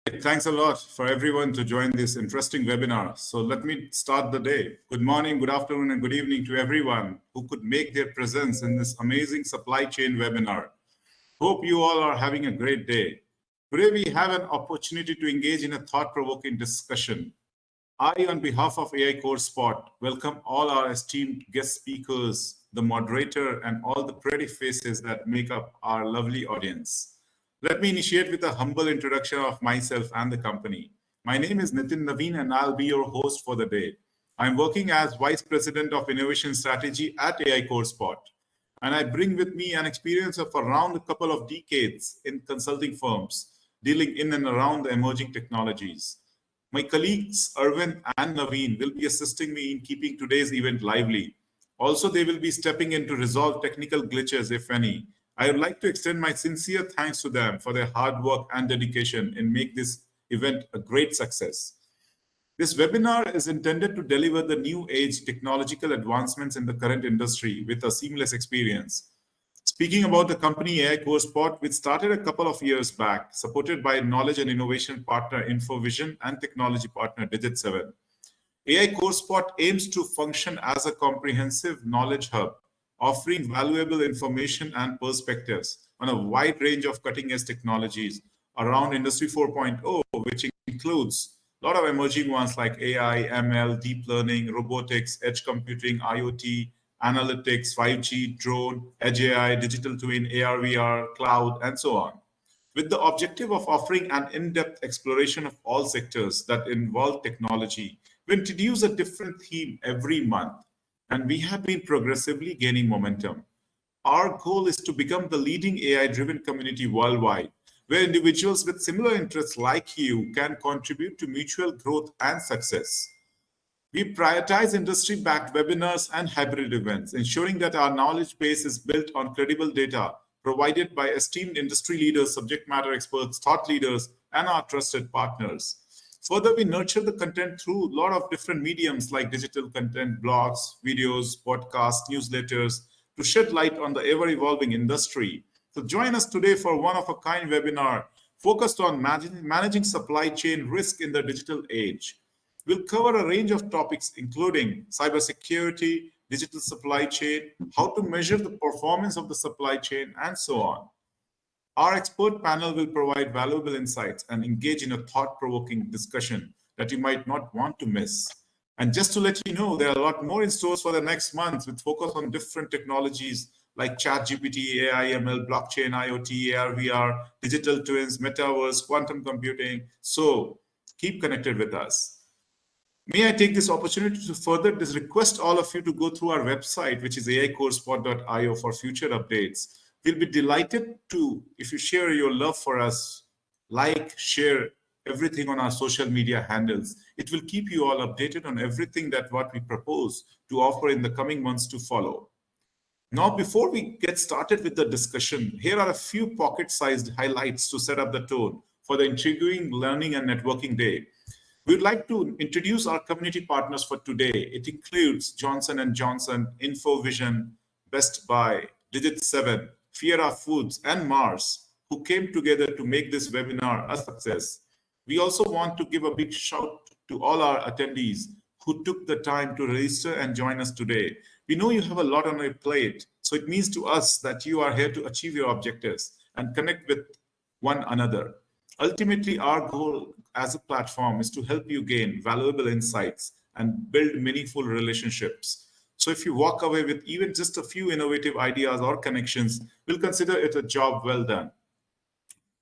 Thanks a lot for everyone to join this interesting webinar. So let me start the day. Good morning, good afternoon, and good evening to everyone who could make their presence in this amazing supply chain webinar. Hope you all are having a great day. Today we have an opportunity to engage in a thought-provoking discussion. I, on behalf of AI Core Spot, welcome all our esteemed guest speakers, the moderator, and all the pretty faces that make up our lovely audience. Let me initiate with a humble introduction of myself and the company. My name is Nitin Naveen, and I'll be your host for the day. I'm working as Vice President of Innovation Strategy at AI Core Spot, and I bring with me an experience of around a couple of decades in consulting firms dealing in and around the emerging technologies. My colleagues Arvind and Naveen will be assisting me in keeping today's event lively. Also, they will be stepping in to resolve technical glitches, if any. I would like to extend my sincere thanks to them for their hard work and dedication in make this event a great success. This webinar is intended to deliver the new age technological advancements in the current industry with a seamless experience. Speaking about the company AI Core Spot, which started a couple of years back, supported by knowledge and innovation partner InfoVision and technology partner Digit7. AI Core Spot aims to function as a comprehensive knowledge hub, offering valuable information and perspectives on a wide range of cutting-edge technologies around Industry 4.0, which includes a lot of emerging ones like AI, ML, deep learning, robotics, edge computing, IoT, analytics, 5G, drone, edge AI, digital twin, AR, VR, cloud, and so on. With the objective of offering an in-depth exploration of all sectors that involve technology, we introduce a different theme every month, and we have been progressively gaining momentum. Our goal is to become the leading AI-driven community worldwide, where individuals with similar interests like you can contribute to mutual growth and success. We prioritize industry-backed webinars and hybrid events, ensuring that our knowledge base is built on credible data provided by esteemed industry leaders, subject matter experts, thought leaders, and our trusted partners. Further, we nurture the content through a lot of different mediums like digital content, blogs, videos, podcasts, newsletters, to shed light on the ever-evolving industry. So join us today for one-of-a-kind webinar focused on managing supply chain risk in the digital age. We'll cover a range of topics, including cybersecurity, digital supply chain, how to measure the performance of the supply chain, and so on. Our expert panel will provide valuable insights and engage in a thought-provoking discussion that you might not want to miss. And just to let you know, there are a lot more in stores for the next month with focus on different technologies like ChatGPT, AI, ML, blockchain, IoT, AR, VR, digital twins, metaverse, quantum computing. So keep connected with us. May I take this opportunity to further request all of you to go through our website, which is aicorespot.io, for future updates. We'll be delighted to, if you share your love for us, like, share everything on our social media handles. It will keep you all updated on everything that what we propose to offer in the coming months to follow. Now, before we get started with the discussion, here are a few pocket-sized highlights to set up the tone for the intriguing learning and networking day. We'd like to introduce our community partners for today. It includes Johnson & Johnson, InfoVision, Best Buy, Digit7, Fiera Foods, and Mars, who came together to make this webinar a success. We also want to give a big shout to all our attendees who took the time to register and join us today. We know you have a lot on your plate, so it means to us that you are here to achieve your objectives and connect with one another. Ultimately, our goal as a platform is to help you gain valuable insights and build meaningful relationships. So if you walk away with even just a few innovative ideas or connections, we'll consider it a job well done.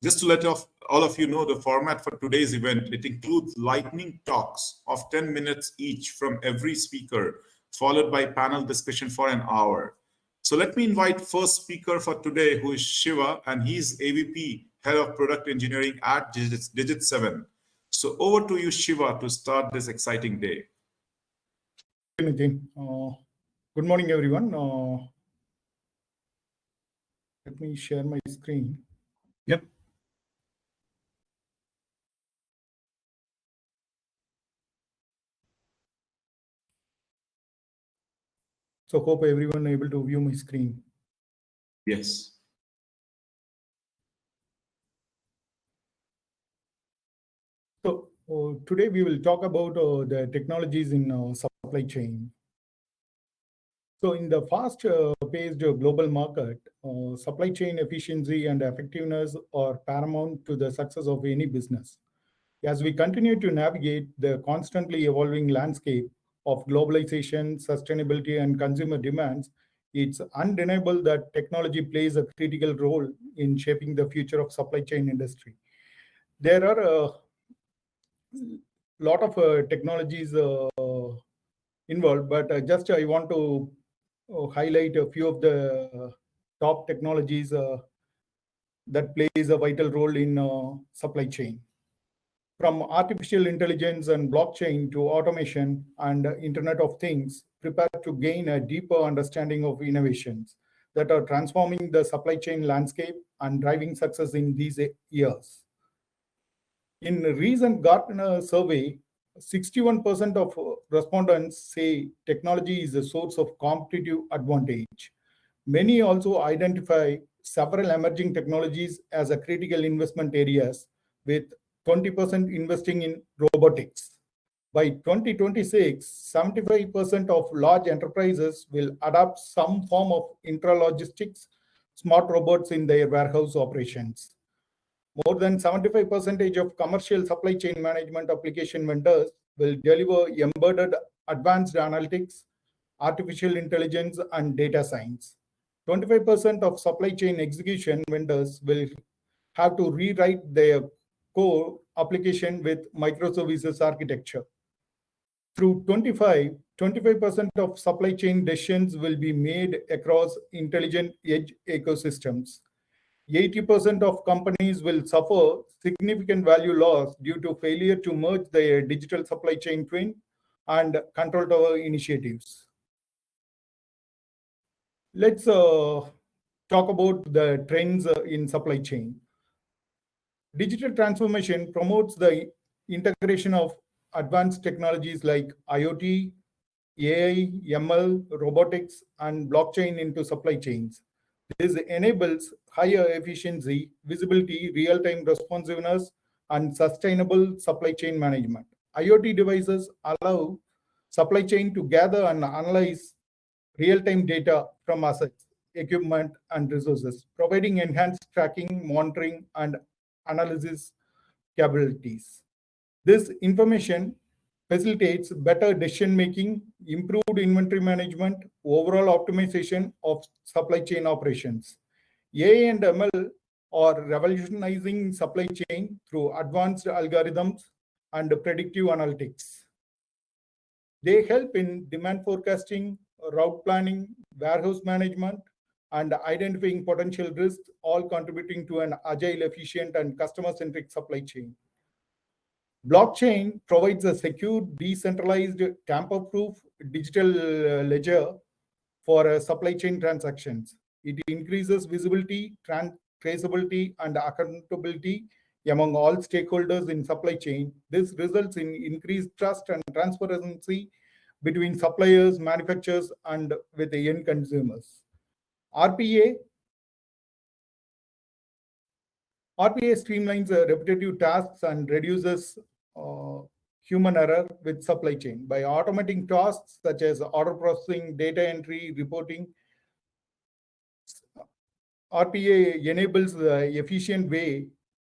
Just to let all of you know the format for today's event, it includes lightning talks of 10 minutes each from every speaker, followed by panel discussion for an hour. So let me invite first speaker for today, who is Shiva, and he's AVP, Head of Product Engineering at Digit7. So over to you, Shiva, to start this exciting day. Nitin. Good morning, everyone. Let me share my screen. Yep. So hope everyone able to view my screen. Yes. Today we will talk about the technologies in supply chain. So in the fast-paced global market, supply chain efficiency and effectiveness are paramount to the success of any business. As we continue to navigate the constantly evolving landscape of globalization, sustainability, and consumer demands, it's undeniable that technology plays a critical role in shaping the future of supply chain industry. There are a lot of technologies involved, but just I want to highlight a few of the top technologies that plays a vital role in supply chain. From artificial intelligence and blockchain to automation and Internet of Things, prepare to gain a deeper understanding of innovations that are transforming the supply chain landscape and driving success in these years. In a recent Gartner survey, 61% of respondents say technology is a source of competitive advantage. Many also identify several emerging technologies as a critical investment areas, with 20% investing in robotics. By 2026, 75% of large enterprises will adopt some form of intralogistics smart robots in their warehouse operations. More than 75% of commercial supply chain management application vendors will deliver embedded advanced analytics, artificial intelligence, and data science. 25% of supply chain execution vendors will have to rewrite their core application with microservices architecture. Through 25% of supply chain decisions will be made across intelligent edge ecosystems. 80% of companies will suffer significant value loss due to failure to merge their digital supply chain twin and control tower initiatives. Let's talk about the trends in supply chain. Digital transformation promotes the integration of advanced technologies like IoT, AI, ML, robotics, and blockchain into supply chains. This enables higher efficiency, visibility, real-time responsiveness, and sustainable supply chain management. IoT devices allow supply chain to gather and analyze real-time data from assets, equipment, and resources, providing enhanced tracking, monitoring, and analysis capabilities. This information facilitates better decision-making, improved inventory management, overall optimization of supply chain operations. AI and ML are revolutionizing supply chain through advanced algorithms and predictive analytics. They help in demand forecasting, route planning, warehouse management, and identifying potential risks, all contributing to an agile, efficient, and customer-centric supply chain. Blockchain provides a secure, decentralized, tamper-proof digital ledger for supply chain transactions. It increases visibility, traceability, and accountability among all stakeholders in supply chain. This results in increased trust and transparency between suppliers, manufacturers, and with the end consumers. RPA streamlines repetitive tasks and reduces human error with supply chain. By automating tasks such as order processing, data entry, reporting, RPA enables the efficient way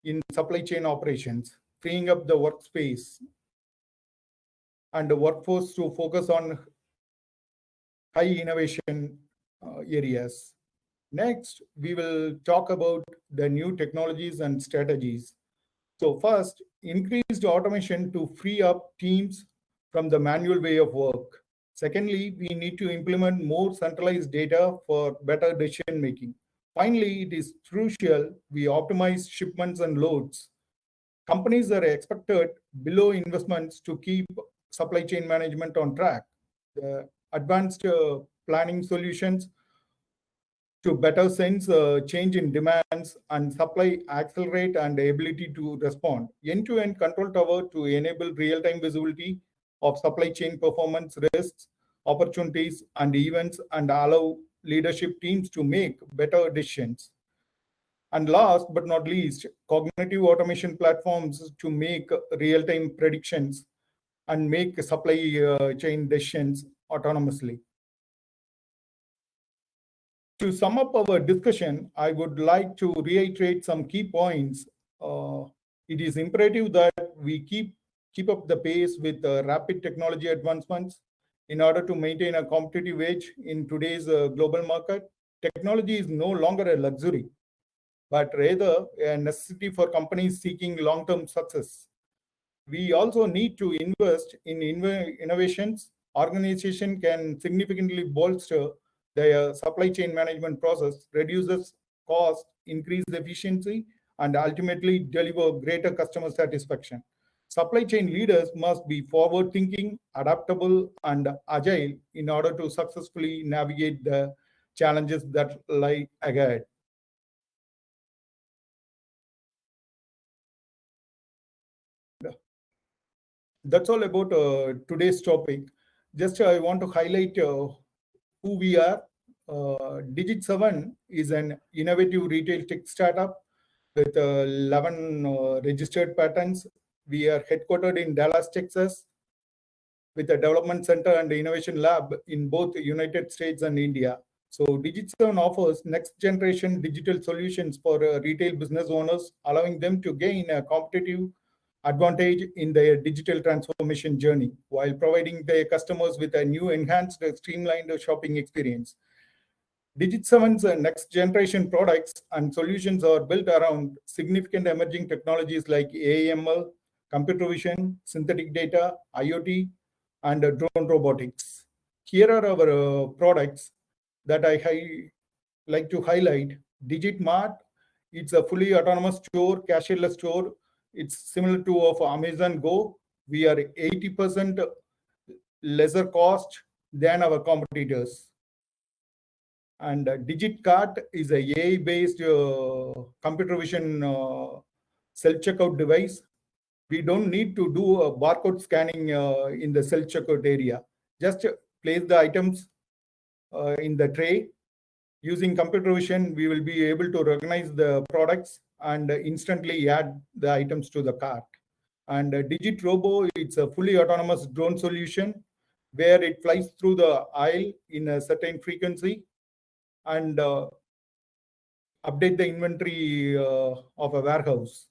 in supply chain operations, freeing up the workspace and the workforce to focus on high innovation areas. Next, we will talk about the new technologies and strategies. So first, increased automation to free up teams from the manual way of work. Secondly, we need to implement more centralized data for better decision making. Finally, it is crucial we optimize shipments and loads. Companies are expected below investments to keep supply chain management on track. The advanced planning solutions to better sense change in demands and supply accelerate and the ability to respond. End-to-end control tower to enable real-time visibility of supply chain performance risks, opportunities, and events, and allow leadership teams to make better decisions. And last but not least, cognitive automation platforms to make real-time predictions and make supply chain decisions autonomously. To sum up our discussion, I would like to reiterate some key points. It is imperative that we keep up the pace with rapid technology advancements in order to maintain a competitive edge in today's global market. Technology is no longer a luxury, but rather a necessity for companies seeking long-term success. We also need to invest in innovations. Organization can significantly bolster their supply chain management process, reduces cost, increase efficiency, and ultimately deliver greater customer satisfaction. Supply chain leaders must be forward-thinking, adaptable, and agile in order to successfully navigate the challenges that lie ahead. That's all about today's topic. Just I want to highlight who we are. Digit 7 is an innovative retail tech startup with 11 registered patents. We are headquartered in Dallas, Texas, with a development center and innovation lab in both the United States and India. So Digit 7 offers next generation digital solutions for retail business owners, allowing them to gain a competitive advantage in their digital transformation journey while providing their customers with a new enhanced streamlined shopping experience. Digit 7's next generation products and solutions are built around significant emerging technologies like AML, computer vision, synthetic data, IoT, and drone robotics. Here are our products that I like to highlight. Digit Mart, it's a fully autonomous store, cashierless store. It's similar to of Amazon Go. We are 80% lesser cost than our competitors. And Digit Cart is a AI-based computer vision self-checkout device. We don't need to do a barcode scanning in the self-checkout area. Just place the items in the tray. Using computer vision, we will be able to recognize the products and instantly add the items to the cart. And Digit Robo, it's a fully autonomous drone solution where it flies through the aisle in a certain frequency and update the inventory of a warehouse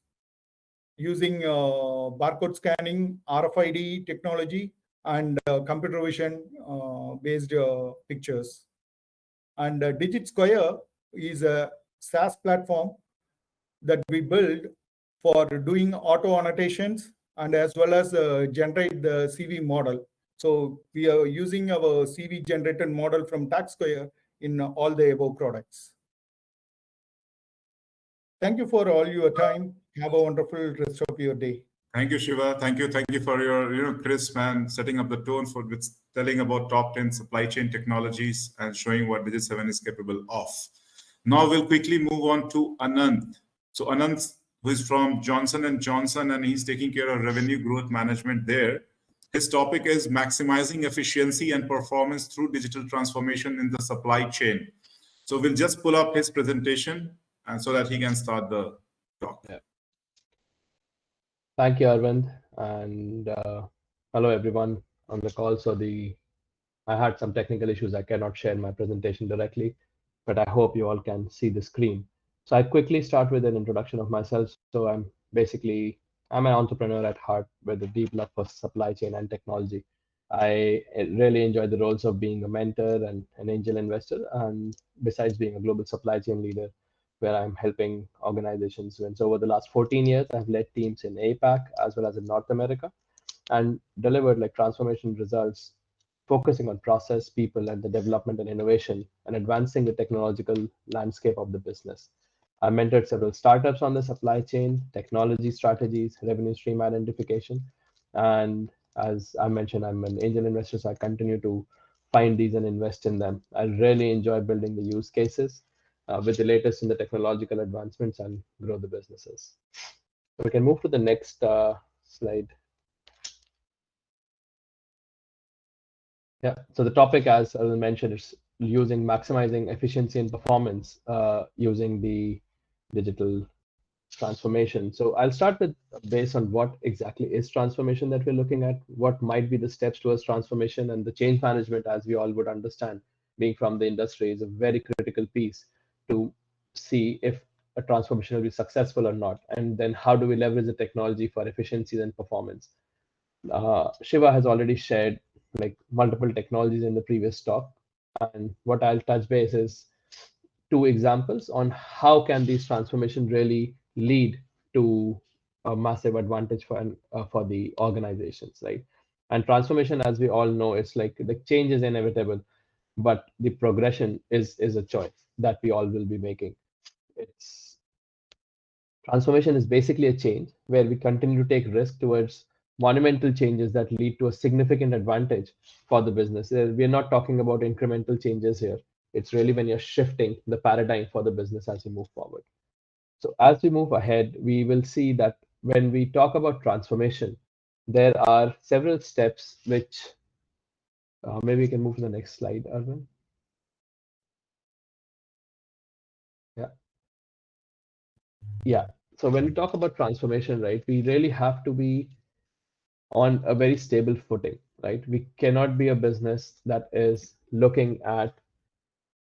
using barcode scanning, RFID technology, and computer vision based pictures. And Digit Square is a SaaS platform that we build for doing auto annotations and as well as generate the CV model. So we are using our CV generated model from TaxSquare in all the above products. Thank you for all your time. Have a wonderful rest of your day. Thank you, Shiva. Thank you for your crisp and setting up the tone for with telling about top 10 supply chain technologies and showing what Digit 7 is capable of. Now we'll quickly move on to Anant. So Anant, who is from Johnson & Johnson, and he's taking care of revenue growth management there. His topic is maximizing efficiency and performance through digital transformation in the supply chain. So we'll just pull up his presentation and so that he can start the talk. Yeah. Thank you, Arvind, and hello everyone on the call. So I had some technical issues. I cannot share my presentation directly, but I hope you all can see the screen. So I quickly start with an introduction of myself. So I'm an entrepreneur at heart with a deep love for supply chain and technology. I really enjoy the roles of being a mentor and an angel investor, and besides being a global supply chain leader, where I'm helping organizations win. So over the last 14 years, I've led teams in APAC as well as in North America and delivered like transformation results, focusing on process, people, and the development and innovation and advancing the technological landscape of the business. I mentored several startups on the supply chain, technology strategies, revenue stream identification. And as I mentioned, I'm an angel investor, so I continue to find these and invest in them. I really enjoy building the use cases with the latest in the technological advancements and grow the businesses. So we can move to the next slide. Yeah, so the topic, as I mentioned, is maximizing efficiency and performance using the digital transformation. So I'll start with based on what exactly is transformation that we're looking at, what might be the steps towards transformation, and the change management, as we all would understand, being from the industry, is a very critical piece to see if a transformation will be successful or not, and then how do we leverage the technology for efficiencies and performance. Shiva has already shared like multiple technologies in the previous talk, and what I'll touch base is two examples on how can these transformation really lead to a massive advantage for the organizations, right? And transformation, as we all know, it's like the change is inevitable, but the progression is a choice that we all will be making. It's Transformation is basically a change where we continue to take risk towards monumental changes that lead to a significant advantage for the business. We're not talking about incremental changes here. It's really when you're shifting the paradigm for the business as we move forward. So as we move ahead, we will see that when we talk about transformation, there are several steps which maybe we can move to the next slide, Arvind. Yeah. Yeah. So when we talk about transformation, right, we really have to be on a very stable footing, right? We cannot be a business that is looking at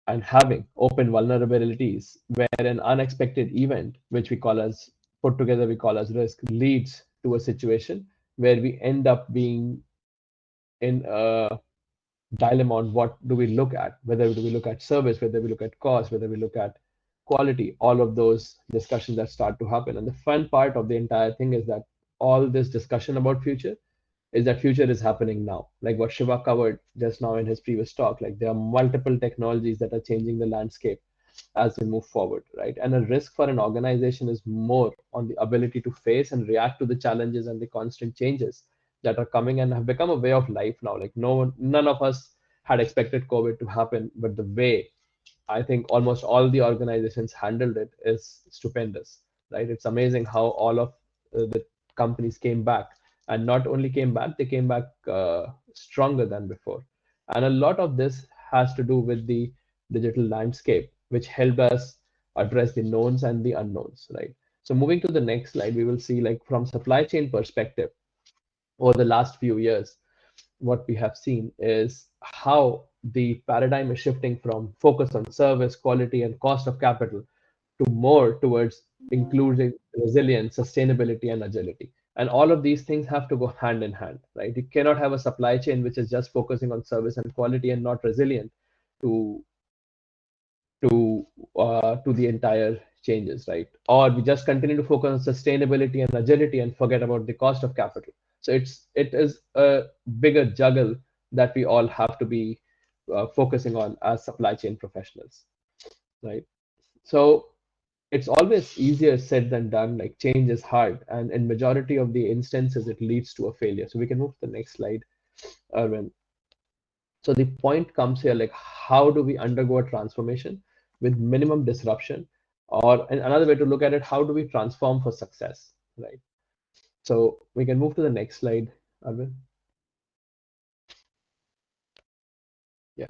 and having open vulnerabilities where an unexpected event, which we call as put together, we call as risk, leads to a situation where we end up being in a dilemma on what do we look at, whether do we look at service, whether we look at cost, whether we look at quality, all of those discussions that start to happen. And the fun part of the entire thing is that all this discussion about future is that future is happening now. Like what Shiva covered just now in his previous talk, like there are multiple technologies that are changing the landscape as we move forward, right? And a risk for an organization is more on the ability to face and react to the challenges and the constant changes that are coming and have become a way of life now. Like none of us had expected COVID to happen, but the way I think almost all the organizations handled it is stupendous, right? It's amazing how all of the companies came back, and not only came back, they came back stronger than before. And a lot of this has to do with the digital landscape, which helped us address the knowns and the unknowns, right? So moving to the next slide, we will see like from supply chain perspective, over the last few years, what we have seen is how the paradigm is shifting from focus on service, quality, and cost of capital to more towards including resilience, sustainability, and agility. And all of these things have to go hand in hand, right? You cannot have a supply chain which is just focusing on service and quality and not resilient to to the entire changes, right? Or we just continue to focus on sustainability and agility and forget about the cost of capital. So it is a bigger juggle that we all have to be focusing on as supply chain professionals, right? So it's always easier said than done. Like change is hard, and in majority of the instances, it leads to a failure. So we can move to the next slide, Arvind. So the point comes here, like how do we undergo a transformation with minimum disruption? Or another way to look at it, how do we transform for success, right? So we can move to the next slide, Arvind. Yeah.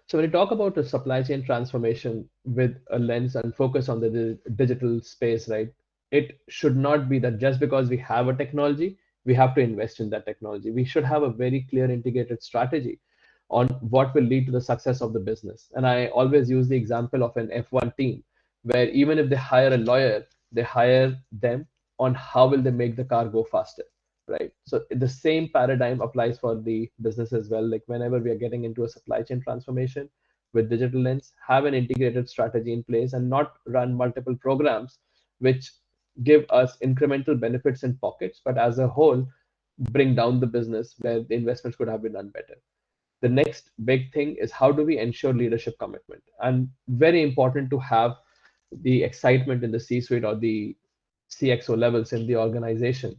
So when we talk about the supply chain transformation with a lens and focus on the digital space, right? It should not be that just because we have a technology, we have to invest in that technology. We should have a very clear integrated strategy on what will lead to the success of the business. And I always use the example of an F1 team, where even if they hire a lawyer, they hire them on how will they make the car go faster, right? So the same paradigm applies for the business as well. Like whenever we are getting into a supply chain transformation with digital lens, have an integrated strategy in place and not run multiple programs which give us incremental benefits in pockets, but as a whole, bring down the business where the investments could have been done better. The next big thing is how do we ensure leadership commitment? And very important to have the excitement in the C-suite or the CXO levels in the organization.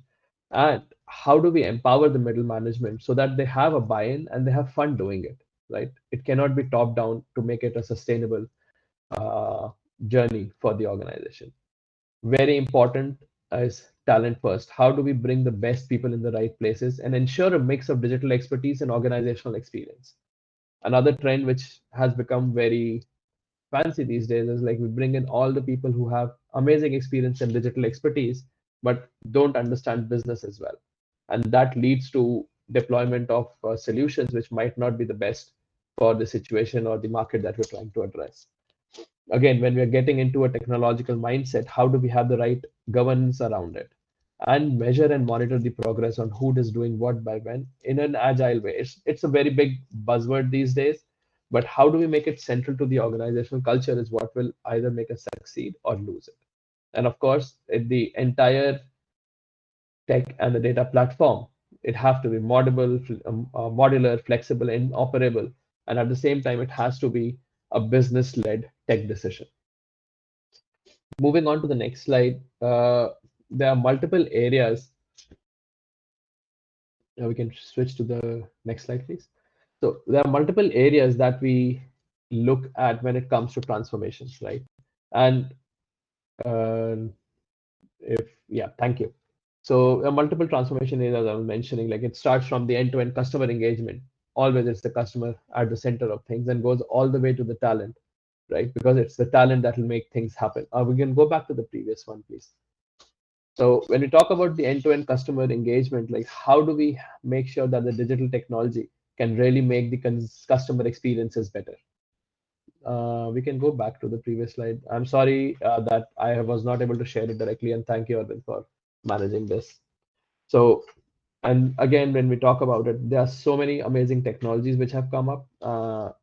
And how do we empower the middle management so that they have a buy-in and they have fun doing it, right? It cannot be top down to make it a sustainable journey for the organization. Very important is talent first. How do we bring the best people in the right places and ensure a mix of digital expertise and organizational experience? Another trend which has become very fancy these days is like we bring in all the people who have amazing experience and digital expertise, but don't understand business as well. And that leads to deployment of solutions which might not be the best for the situation or the market that we're trying to address. Again, when we're getting into a technological mindset, how do we have the right governance around it and measure and monitor the progress on who is doing what by when in an agile way? It's a very big buzzword these days, but how do we make it central to the organizational culture is what will either make us succeed or lose it. And of course, the entire tech and the data platform, it have to be modular, flexible, and operable. And at the same time, it has to be a business-led tech decision. Moving on to the next slide, there are multiple areas. We can switch to the next slide, please. So there are multiple areas that we look at when it comes to transformations, right? And thank you. So multiple transformation areas I was mentioning, like it starts from the end-to-end customer engagement. Always it's the customer at the center of things and goes all the way to the talent, right? Because it's the talent that will make things happen. We can go back to the previous one, please. So when we talk about the end-to-end customer engagement, like how do we make sure that the digital technology can really make the customer experiences better? We can go back to the previous slide. I'm sorry that I was not able to share it directly, and thank you, Arvind, for managing this. So, and again, when we talk about it, there are so many amazing technologies which have come up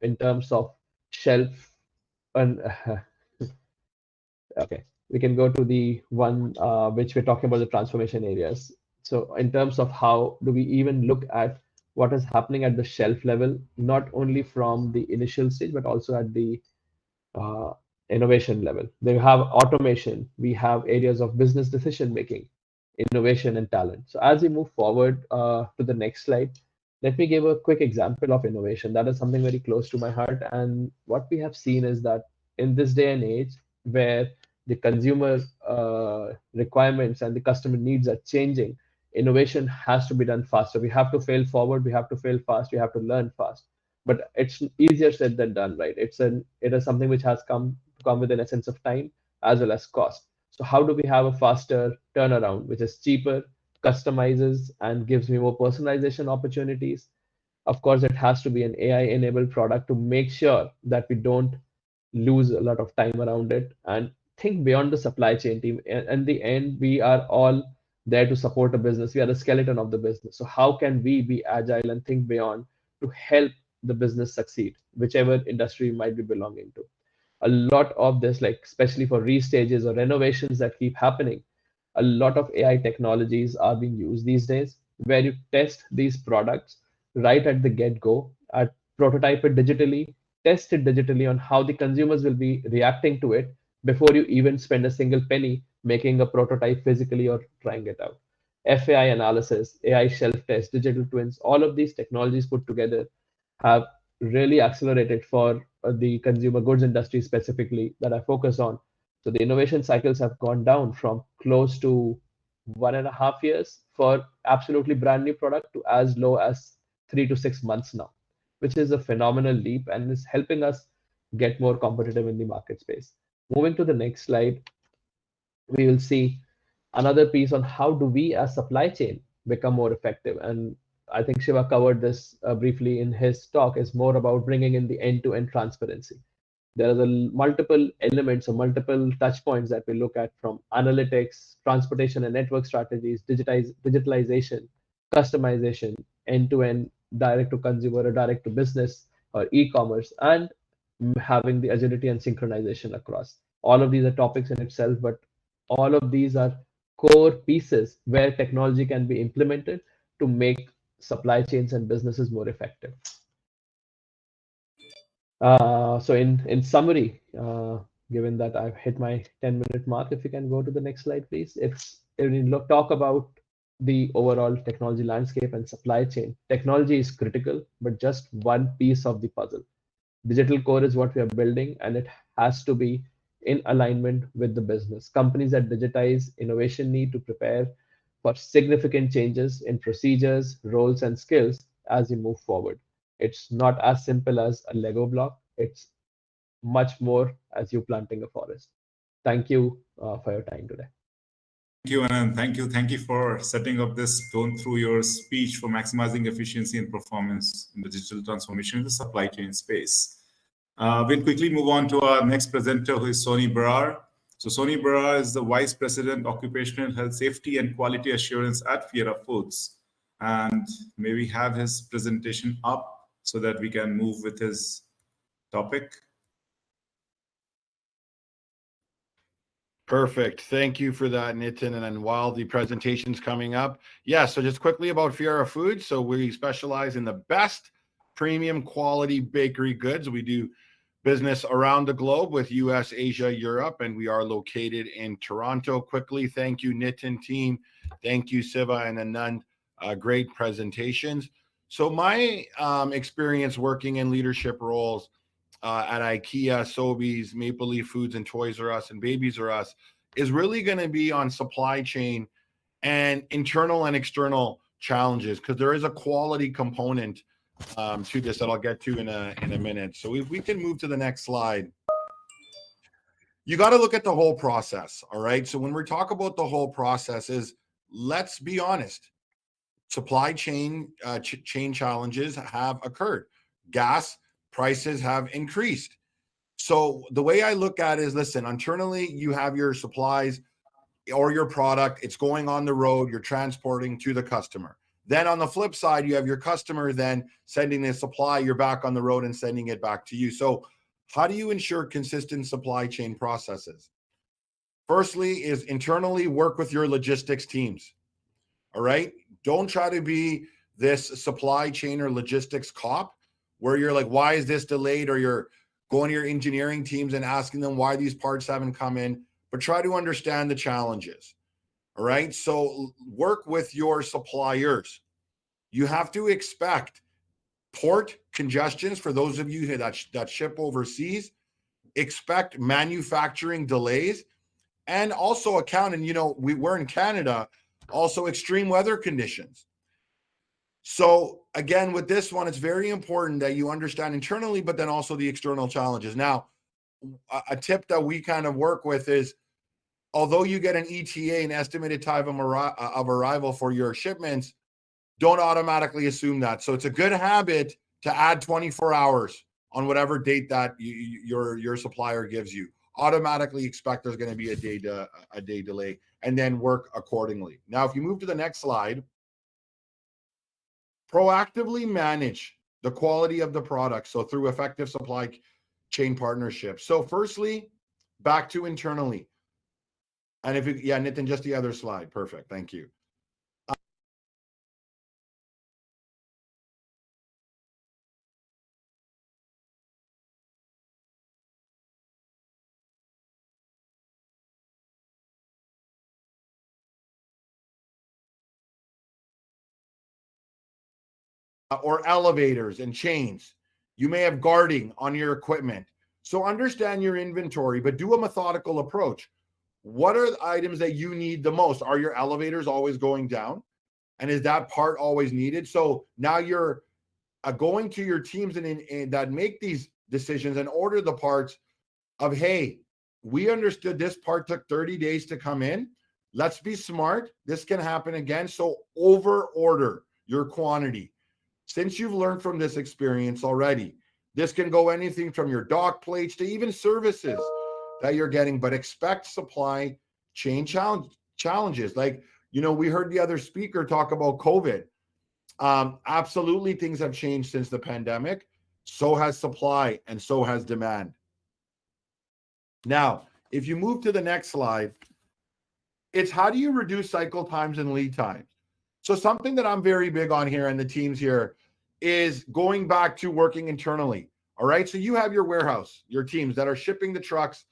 in terms of shelf and okay, we can go to the one which we're talking about the transformation areas. So in terms of how do we even look at what is happening at the shelf level, not only from the initial stage, but also at the innovation level. They have automation, we have areas of business decision making, innovation, and talent. So as we move forward to the next slide, let me give a quick example of innovation. That is something very close to my heart. And what we have seen is that in this day and age, where the consumer requirements and the customer needs are changing, innovation has to be done faster. We have to fail forward, we have to fail fast, we have to learn fast. But it's easier said than done, right? It is something which has come with an essence of time as well as cost. So how do we have a faster turnaround, which is cheaper, customizes, and gives me more personalization opportunities? Of course, it has to be an AI-enabled product to make sure that we don't lose a lot of time around it and think beyond the supply chain team. In the end, we are all there to support a business. We are the skeleton of the business. So how can we be agile and think beyond to help the business succeed, whichever industry we might be belonging to? A lot of this, like especially for restages or renovations that keep happening, a lot of AI technologies are being used these days, where you test these products right at the get-go, at prototype it digitally, test it digitally on how the consumers will be reacting to it before you even spend a single penny making a prototype physically or trying it out. FAI analysis, AI shelf test, digital twins, all of these technologies put together have really accelerated for the consumer goods industry specifically that I focus on. So the innovation cycles have gone down from close to 1.5 years for absolutely brand new product to as low as 3 to 6 months now, which is a phenomenal leap and is helping us get more competitive in the market space. Moving to the next slide, we will see another piece on how do we as supply chain become more effective. And I think Shiva covered this briefly in his talk, is more about bringing in the end-to-end transparency. There are multiple elements or multiple touch points that we look at, from analytics, transportation and network strategies, digitalization, customization, end-to-end, direct to consumer or direct to business or e-commerce, and having the agility and synchronization across. All of these are topics in itself, but all of these are core pieces where technology can be implemented to make supply chains and businesses more effective. So in summary, given that I've hit my 10-minute mark, if you can go to the next slide, please. If we talk about the overall technology landscape and supply chain, technology is critical, but just one piece of the puzzle. Digital core is what we are building, and it has to be in alignment with the business. Companies that digitize innovation need to prepare for significant changes in procedures, roles, and skills as we move forward. It's not as simple as a Lego block. It's much more as you planting a forest. Thank you for your time today. Thank you, Anand. Thank you for setting up this tone through your speech for maximizing efficiency and performance in the digital transformation in the supply chain space. We'll quickly move on to our next presenter, who is Sony Brar. So Sony Brar is the Vice President, Occupational Health Safety and Quality Assurance at Fiera Foods. And may we have his presentation up so that we can move with his topic. Perfect. Thank you for that, Nitin. And then while the presentation's coming up, so just quickly about Fiera Foods. So we specialize in the best premium quality bakery goods. We do business around the globe with US, Asia, Europe, and we are located in Toronto. Quickly, thank you, Nitin team. Thank you, Siva and Anand. Great presentations. So my experience working in leadership roles at IKEA, Sobeys, Maple Leaf Foods, and Toys R Us and Babies R Us is really going to be on supply chain and internal and external challenges, because there is a quality component to this that I'll get to in a minute. So if we can move to the next slide. You got to look at the whole process, all right? So when we talk about the whole process, let's be honest. Supply chain chain challenges have occurred. Gas prices have increased. So the way I look at it is, listen, internally, you have your supplies or your product. It's going on the road. You're transporting to the customer. Then on the flip side, you have your customer then sending the supply. You're back on the road and sending it back to you. So how do you ensure consistent supply chain processes? Firstly is internally work with your logistics teams. All right. Don't try to be this supply chain or logistics cop where you're like, why is this delayed? Or you're going to your engineering teams and asking them why these parts haven't come in, but try to understand the challenges. All right. So work with your suppliers. You have to expect port congestions for those of you that ship overseas. Expect manufacturing delays, and also account, and we're in Canada, also extreme weather conditions. So again, with this one, it's very important that you understand internally, but then also the external challenges. Now, a tip that we kind of work with is, although you get an ETA, an estimated time of arrival for your shipments, don't automatically assume that. So it's a good habit to add 24 hours on whatever date that your supplier gives you. Automatically expect there's going to be a day delay, and then work accordingly. Now, if you move to the next slide, proactively manage the quality of the product. So through effective supply chain partnerships. So firstly, back to internally. And if Nitin, just the other slide. Perfect. Thank you. Or elevators and chains. You may have guarding on your equipment. So understand your inventory, but do a methodical approach. What are the items that you need the most? Are your elevators always going down? And is that part always needed? So now you're going to your teams and that make these decisions and order the parts of, hey, we understood this part took 30 days to come in. Let's be smart. This can happen again. So over order your quantity. Since you've learned from this experience already, this can go anything from your dock plates to even services that you're getting, but expect supply chain challenges. Like, we heard the other speaker talk about COVID. Absolutely, things have changed since the pandemic. So has supply and so has demand. Now, if you move to the next slide, it's how do you reduce cycle times and lead times? So something that I'm very big on here and the teams here is going back to working internally. All right. So you have your warehouse, your teams that are shipping the trucks,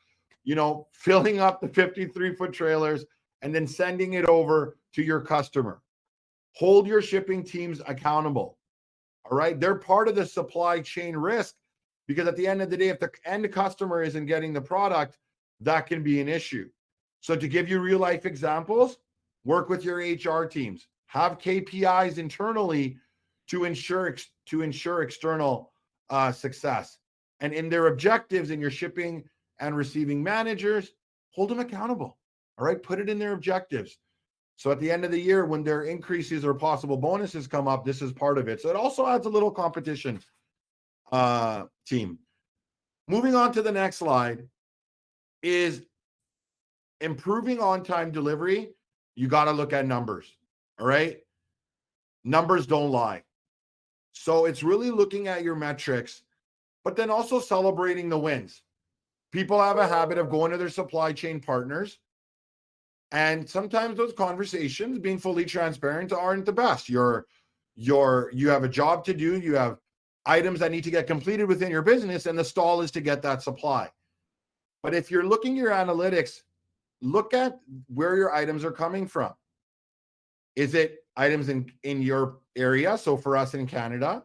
filling up the 53-foot trailers and then sending it over to your customer. Hold your shipping teams accountable. All right. They're part of the supply chain risk, because at the end of the day, if the end customer isn't getting the product, that can be an issue. So to give you real life examples, work with your HR teams, have KPIs internally to ensure external success. And in their objectives in your shipping and receiving managers, hold them accountable. All right, put it in their objectives. So at the end of the year, when their increases or possible bonuses come up, this is part of it. So it also adds a little competition, team. Moving on to the next slide is improving on-time delivery. You got to look at numbers. All right. Numbers don't lie. So it's really looking at your metrics, but then also celebrating the wins. People have a habit of going to their supply chain partners, and sometimes those conversations, being fully transparent, aren't the best. You have a job to do, you have items that need to get completed within your business, and the stall is to get that supply. But if you're looking at your analytics, look at where your items are coming from. Is it items in your area? So for us in Canada.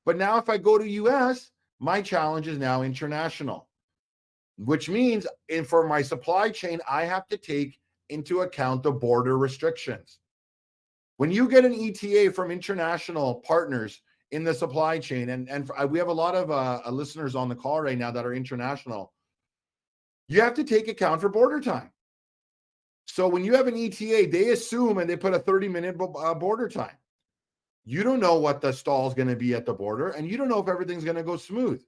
But now if I go to US, my challenge is now international, which means for my supply chain, I have to take into account the border restrictions. When you get an ETA from international partners in the supply chain, and we have a lot of listeners on the call right now that are international, you have to take account for border time. So when you have an ETA, they assume and they put a 30-minute border time. You don't know what the stall is going to be at the border, and you don't know if everything's going to go smooth.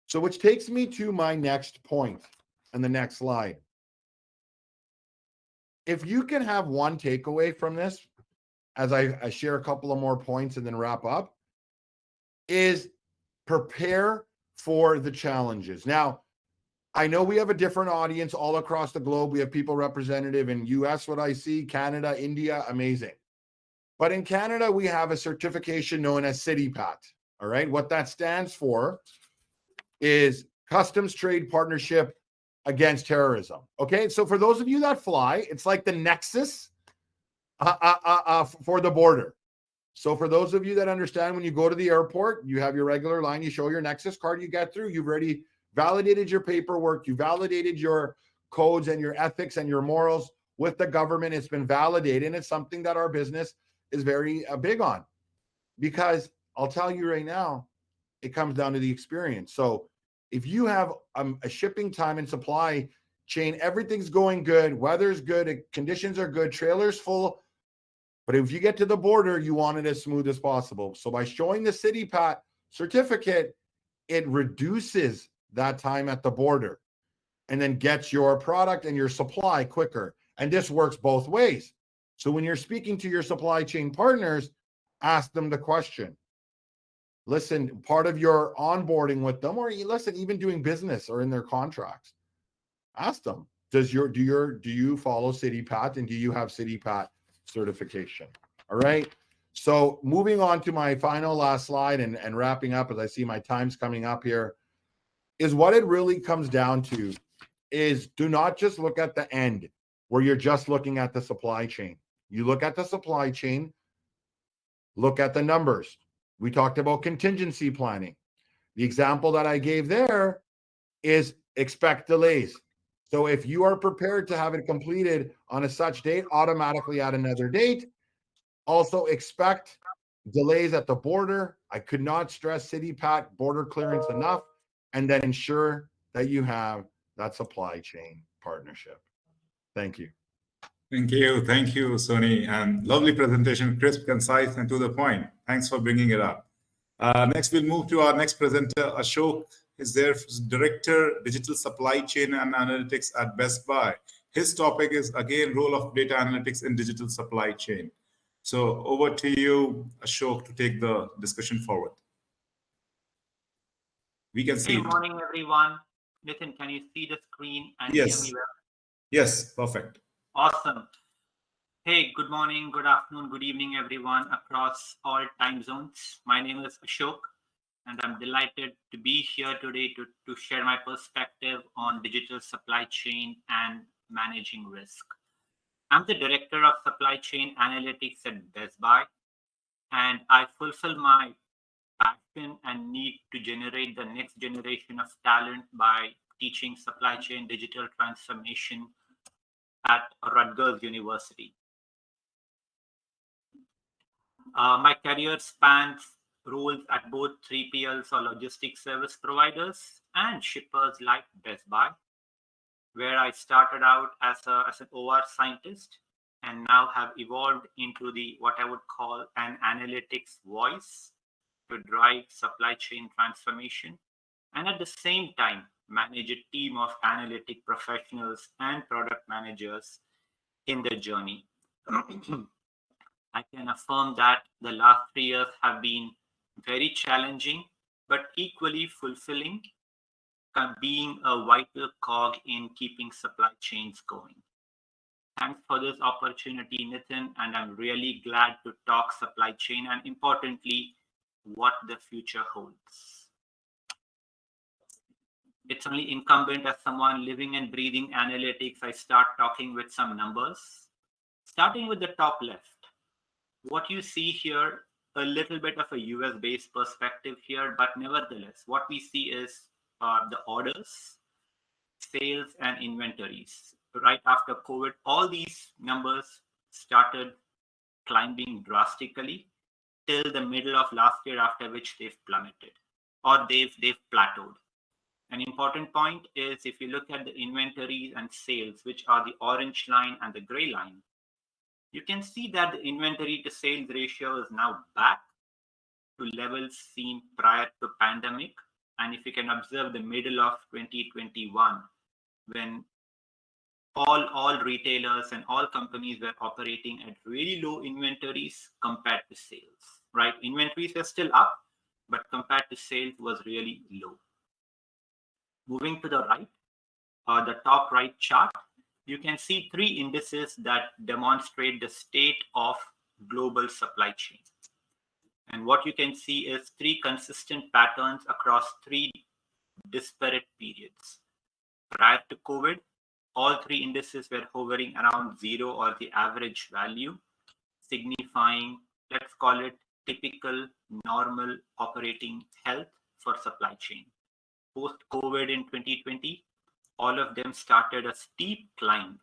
So which takes me to my next point and the next slide. If you can have one takeaway from this, as I share a couple of more points and then wrap up, is prepare for the challenges. Now, I know we have a different audience all across the globe. We have people representative in US, what I see, Canada, India, amazing. But in Canada, we have a certification known as CITIPAT. All right. What that stands for is Customs Trade Partnership Against Terrorism. Okay. So for those of you that fly, it's like the nexus for the border. So for those of you that understand, when you go to the airport, you have your regular line, you show your nexus card, you get through, you've already validated your paperwork, you validated your codes and your ethics and your morals with the government. It's been validated, and it's something that our business is very big on, because I'll tell you right now, it comes down to the experience. So if you have a shipping time and supply chain, everything's going good, weather's good, conditions are good, trailer's full, but if you get to the border, you want it as smooth as possible. So by showing the CITIPAT certificate, it reduces that time at the border and then gets your product and your supply quicker. And this works both ways. So when you're speaking to your supply chain partners, ask them the question. Listen, part of your onboarding with them, or listen, even doing business or in their contracts, ask them, do you follow CITIPAT, and do you have CITIPAT certification? All right. So moving on to my last slide and wrapping up, as I see my time's coming up here, is what it really comes down to is do not just look at the end where you're just looking at the supply chain. You look at the supply chain, look at the numbers. We talked about contingency planning. The example that I gave there is expect delays. So if you are prepared to have it completed on a such date, automatically add another date. Also expect delays at the border. I could not stress CITIPAT border clearance enough. And then ensure that you have that supply chain partnership. Thank you. Thank you, Sony, and lovely presentation, crisp, concise, and to the point. Thanks for bringing it up. Next, we'll move to our next presenter. Ashok is there, Director, Digital Supply Chain and Analytics at Best Buy. His topic is, again, role of data analytics in digital supply chain. So over to you, Ashok, to take the discussion forward. We can see. Good morning, everyone. Nitin, can you see the screen and Yes. hear me well? Yes, perfect. Awesome. Hey, good morning, good afternoon, good evening, everyone across all time zones. My name is Ashok, and I'm delighted to be here today to share my perspective on digital supply chain and managing risk. I'm the Director of Supply Chain Analytics at Best Buy, and I fulfill my passion and need to generate the next generation of talent by teaching supply chain digital transformation at Rutgers University. My career spans roles at both 3PLs or logistics service providers and shippers like Best Buy. where I started out as an OR scientist and now have evolved into what I would call an analytics voice to drive supply chain transformation, and at the same time manage a team of analytic professionals and product managers in the journey. I can affirm that the last 3 years have been very challenging, but equally fulfilling, being a vital cog in keeping supply chains going. Thanks for this opportunity, Nitin, and I'm really glad to talk supply chain and, importantly, what the future holds. It's only incumbent as someone living and breathing analytics, I start talking with some numbers. Starting with the top left, what you see here, a little bit of a US-based perspective here, but nevertheless, what we see is the orders, sales, and inventories. Right after COVID, all these numbers started climbing drastically till the middle of last year, after which they've plummeted or they've plateaued. An important point is if you look at the inventories and sales, which are the orange line and the gray line, you can see that the inventory to sales ratio is now back to levels seen prior to pandemic. And if you can observe the middle of 2021, when all retailers and all companies were operating at really low inventories compared to sales, right? Inventories are still up, but compared to sales was really low. Moving to the right, the top right chart, you can see 3 indices that demonstrate the state of global supply chain. And what you can see is 3 consistent patterns across 3 disparate periods. Prior to COVID, all 3 indices were hovering around 0 or the average value, signifying, let's call it, typical normal operating health for supply chain. Post-COVID in 2020, all of them started a steep climb,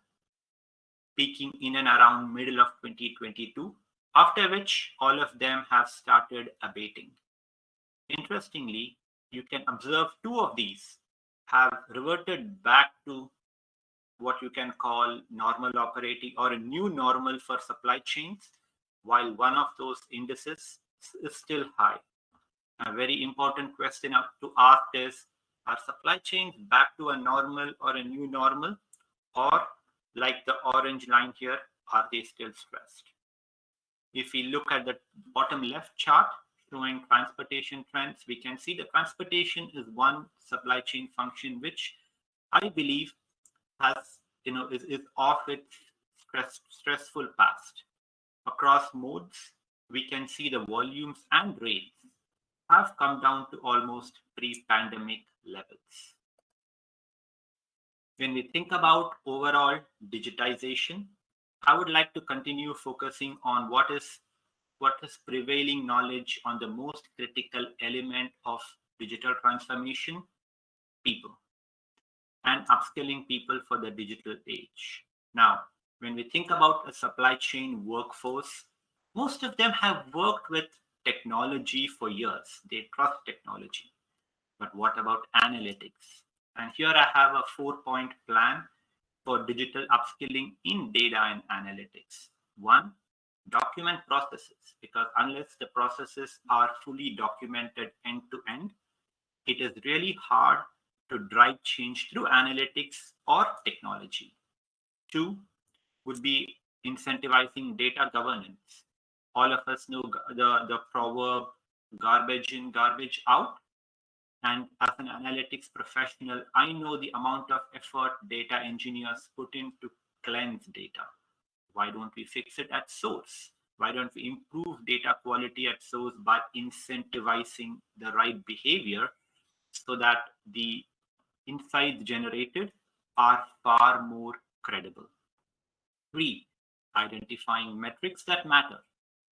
peaking in and around middle of 2022, after which all of them have started abating. Interestingly, you can observe 2 of these have reverted back to what you can call normal operating or a new normal for supply chains, while one of those indices is still high. A very important question to ask is, are supply chains back to a normal or a new normal? Or like the orange line here, are they still stressed? If we look at the bottom left chart showing transportation trends, we can see the transportation is one supply chain function which I believe has, is off its stressful past. Across modes, we can see the volumes and rates have come down to almost pre-pandemic levels. When we think about overall digitization, I would like to continue focusing on what is prevailing knowledge on the most critical element of digital transformation: people, and upskilling people for the digital age. Now, when we think about a supply chain workforce, most of them have worked with technology for years. They trust technology. But what about analytics? And here I have a 4-point plan for digital upskilling in data and analytics. 1, document processes, because unless the processes are fully documented end to end, it is really hard to drive change through analytics or technology. 2 would be incentivizing data governance. All of us know the proverb, garbage in, garbage out. And as an analytics professional, I know the amount of effort data engineers put in to cleanse data. Why don't we fix it at source? Why don't we improve data quality at source by incentivizing the right behavior so that the insights generated are far more credible? 3, identifying metrics that matter.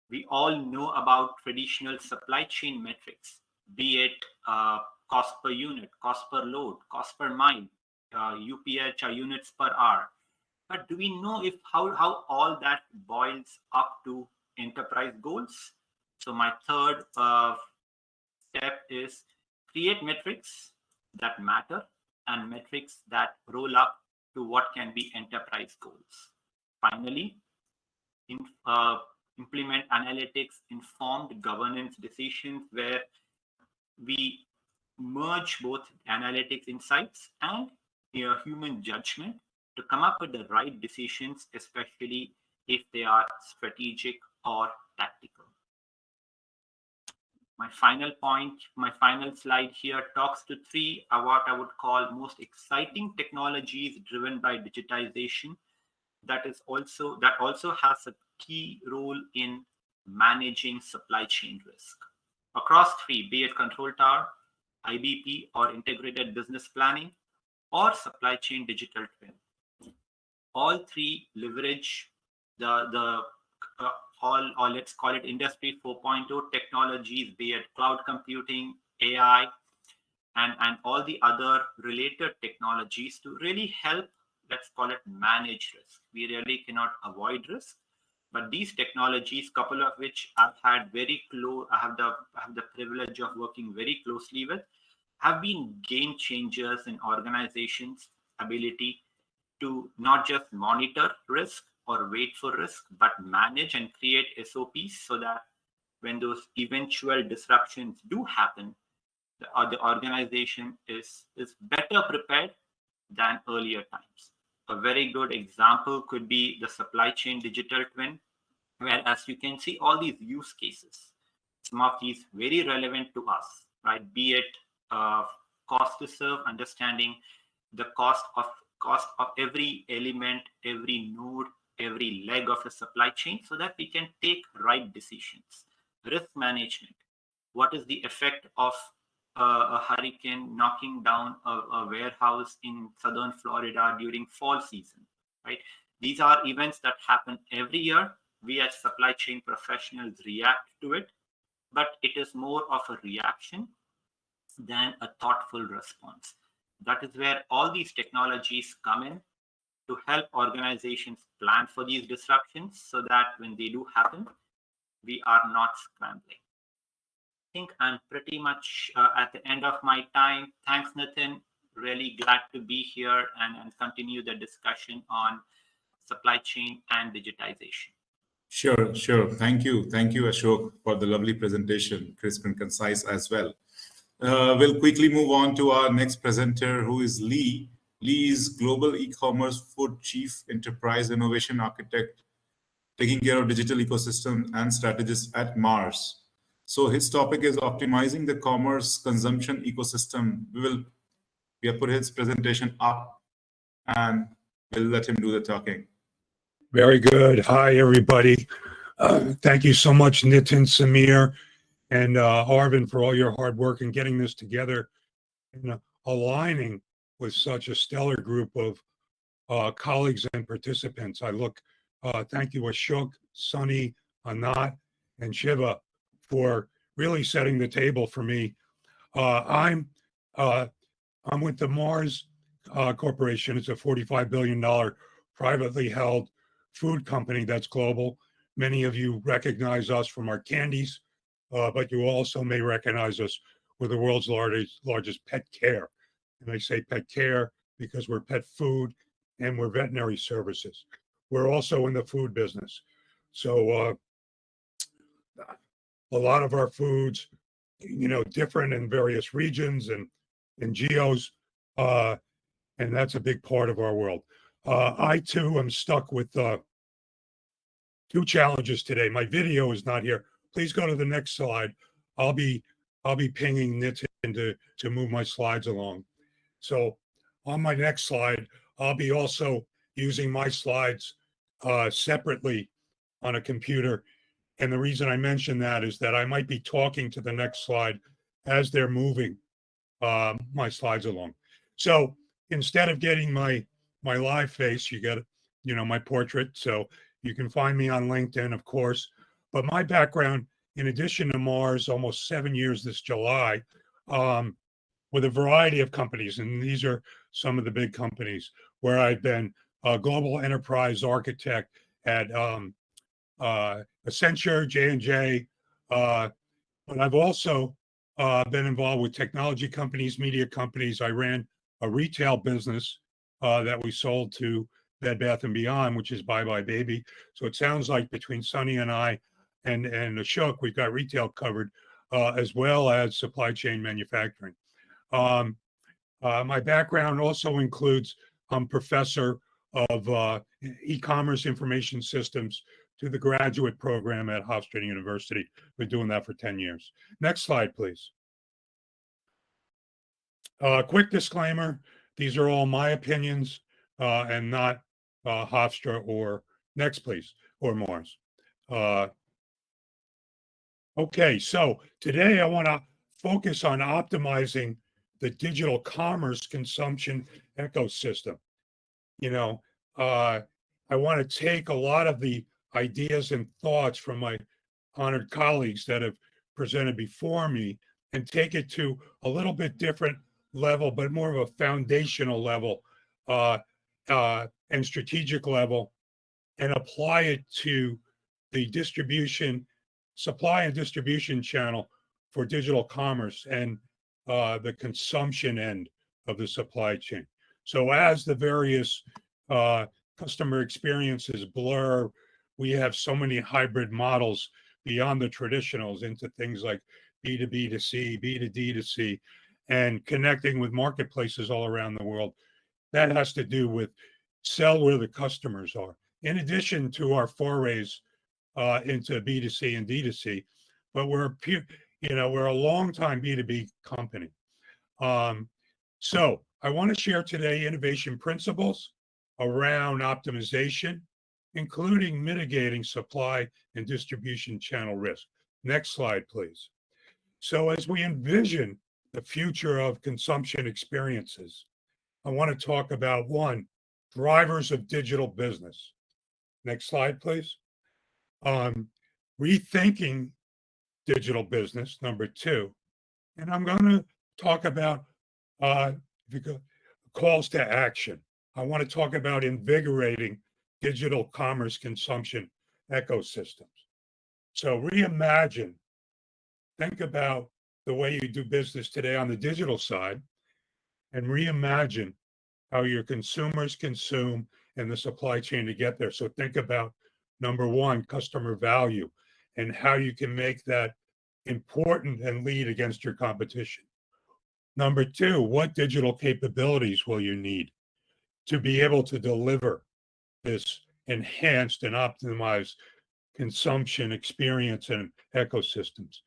We all know about traditional supply chain metrics, be it cost per unit, cost per load, cost per mile, UPH or units per hour. But do we know how all that boils up to enterprise goals? So my third step is create metrics that matter and metrics that roll up to what can be enterprise goals. Finally, implement analytics-informed governance decisions where we merge both analytics insights and human judgment to come up with the right decisions, especially if they are strategic or tactical. My final point, my final slide here talks to three what I would call most exciting technologies driven by digitization that also has a key role in managing supply chain risk. Across three, be it control tower, IBP, or integrated business planning, or supply chain digital twin. All three leverage or let's call it industry 4.0 technologies, be it cloud computing, AI, and all the other related technologies to really help, let's call it, manage risk. We really cannot avoid risk, but these technologies, couple of which I've had I have the privilege of working very closely with, have been game changers in organizations' ability to not just monitor risk or wait for risk, but manage and create SOPs so that when those eventual disruptions do happen, the organization is better prepared than earlier times. A very good example could be the supply chain digital twin, where, as you can see, all these use cases, some of these very relevant to us, right? Be it cost to serve, understanding the cost of every element, every node, every leg of a supply chain, so that we can take right decisions. Risk management. What is the effect of a hurricane knocking down a warehouse in southern Florida during fall season, right? These are events that happen every year. We as supply chain professionals react to it, but it is more of a reaction than a thoughtful response. That is where all these technologies come in to help organizations plan for these disruptions so that when they do happen, we are not scrambling. I think I'm pretty much at the end of my time. Thanks, Nitin. Really glad to be here and continue the discussion on supply chain and digitization. Sure. Thank you, Ashok, for the lovely presentation, crisp and concise as well. We'll quickly move on to our next presenter, who is Lee. Lee is Global E-commerce Food Chief Enterprise Innovation Architect, taking care of digital ecosystem and strategist at Mars. So his topic is optimizing the commerce consumption ecosystem. We have put his presentation up and we'll let him do the talking. Very good. Hi, everybody. Thank you so much, Nitin, Samir, and Arvind, for all your hard work in getting this together and aligning with such a stellar group of colleagues and participants. Thank you, Ashok, Sunny, Anat, and Shiva for really setting the table for me. I'm with the Mars Corporation. It's a $45 billion privately held food company that's global. Many of you recognize us from our candies, but you also may recognize us with the world's largest pet care. And I say pet care because we're pet food and we're veterinary services. We're also in the food business. So a lot of our foods, different in various regions and geos, and that's a big part of our world. I too am stuck with two challenges today. My video is not here. Please go to the next slide. I'll be pinging Nitin to move my slides along. So on my next slide, I'll be also using my slides separately on a computer. And the reason I mention that is that I might be talking to the next slide as they're moving my slides along. So instead of getting my live face, you get, my portrait. So you can find me on LinkedIn, of course. But my background, in addition to Mars, almost 7 years this July, with a variety of companies. And these are some of the big companies where I've been a global enterprise architect at Accenture, J&J. But I've also been involved with technology companies, media companies. I ran a retail business that we sold to Bed Bath & Beyond, which is Bye Bye Baby. So it sounds like between Sonny and I and Ashok, we've got retail covered, as well as supply chain manufacturing. My background also includes I'm professor of e-commerce information systems to the graduate program at Hofstra University. Been doing that for 10 years. Next slide, please. Quick disclaimer, these are all my opinions and not Hofstra or next, please, or Mars. Okay, so today I want to focus on optimizing the digital commerce consumption ecosystem. You know, I want to take a lot of the ideas and thoughts from my honored colleagues that have presented before me and take it to a little bit different level, but more of a foundational level and strategic level, and apply it to the distribution, supply and distribution channel for digital commerce and the consumption end of the supply chain. So as the various customer experiences blur, we have so many hybrid models beyond the traditionals into things like B2B to C, B2D to C, and connecting with marketplaces all around the world. That has to do with sell where the customers are. In addition to our forays into B2C and D2C, but we're a long time B2B company. So I want to share today innovation principles around optimization, including mitigating supply and distribution channel risk. Next slide, please. So as we envision the future of consumption experiences, I want to talk about one, drivers of digital business. Next slide, please. Rethinking digital business, number two. And I'm going to talk about calls to action. I want to talk about invigorating digital commerce consumption ecosystems. So reimagine, think about the way you do business today on the digital side, and reimagine how your consumers consume and the supply chain to get there. So think about number one, customer value, and how you can make that important and lead against your competition. Number two, what digital capabilities will you need to be able to deliver this enhanced and optimized consumption experience and ecosystems?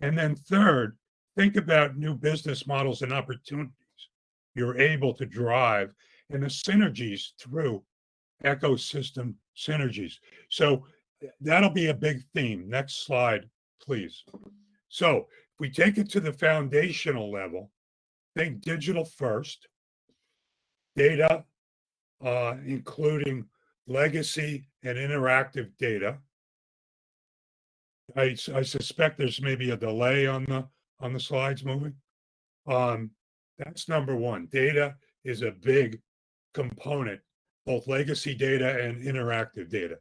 And then third, think about new business models and opportunities you're able to drive and the synergies through ecosystem synergies. So that'll be a big theme. Next slide, please. So if we take it to the foundational level, think digital first, data, including legacy and interactive data. I suspect there's maybe a delay on the slides moving. That's number one. Data is a big component, both legacy data and interactive data.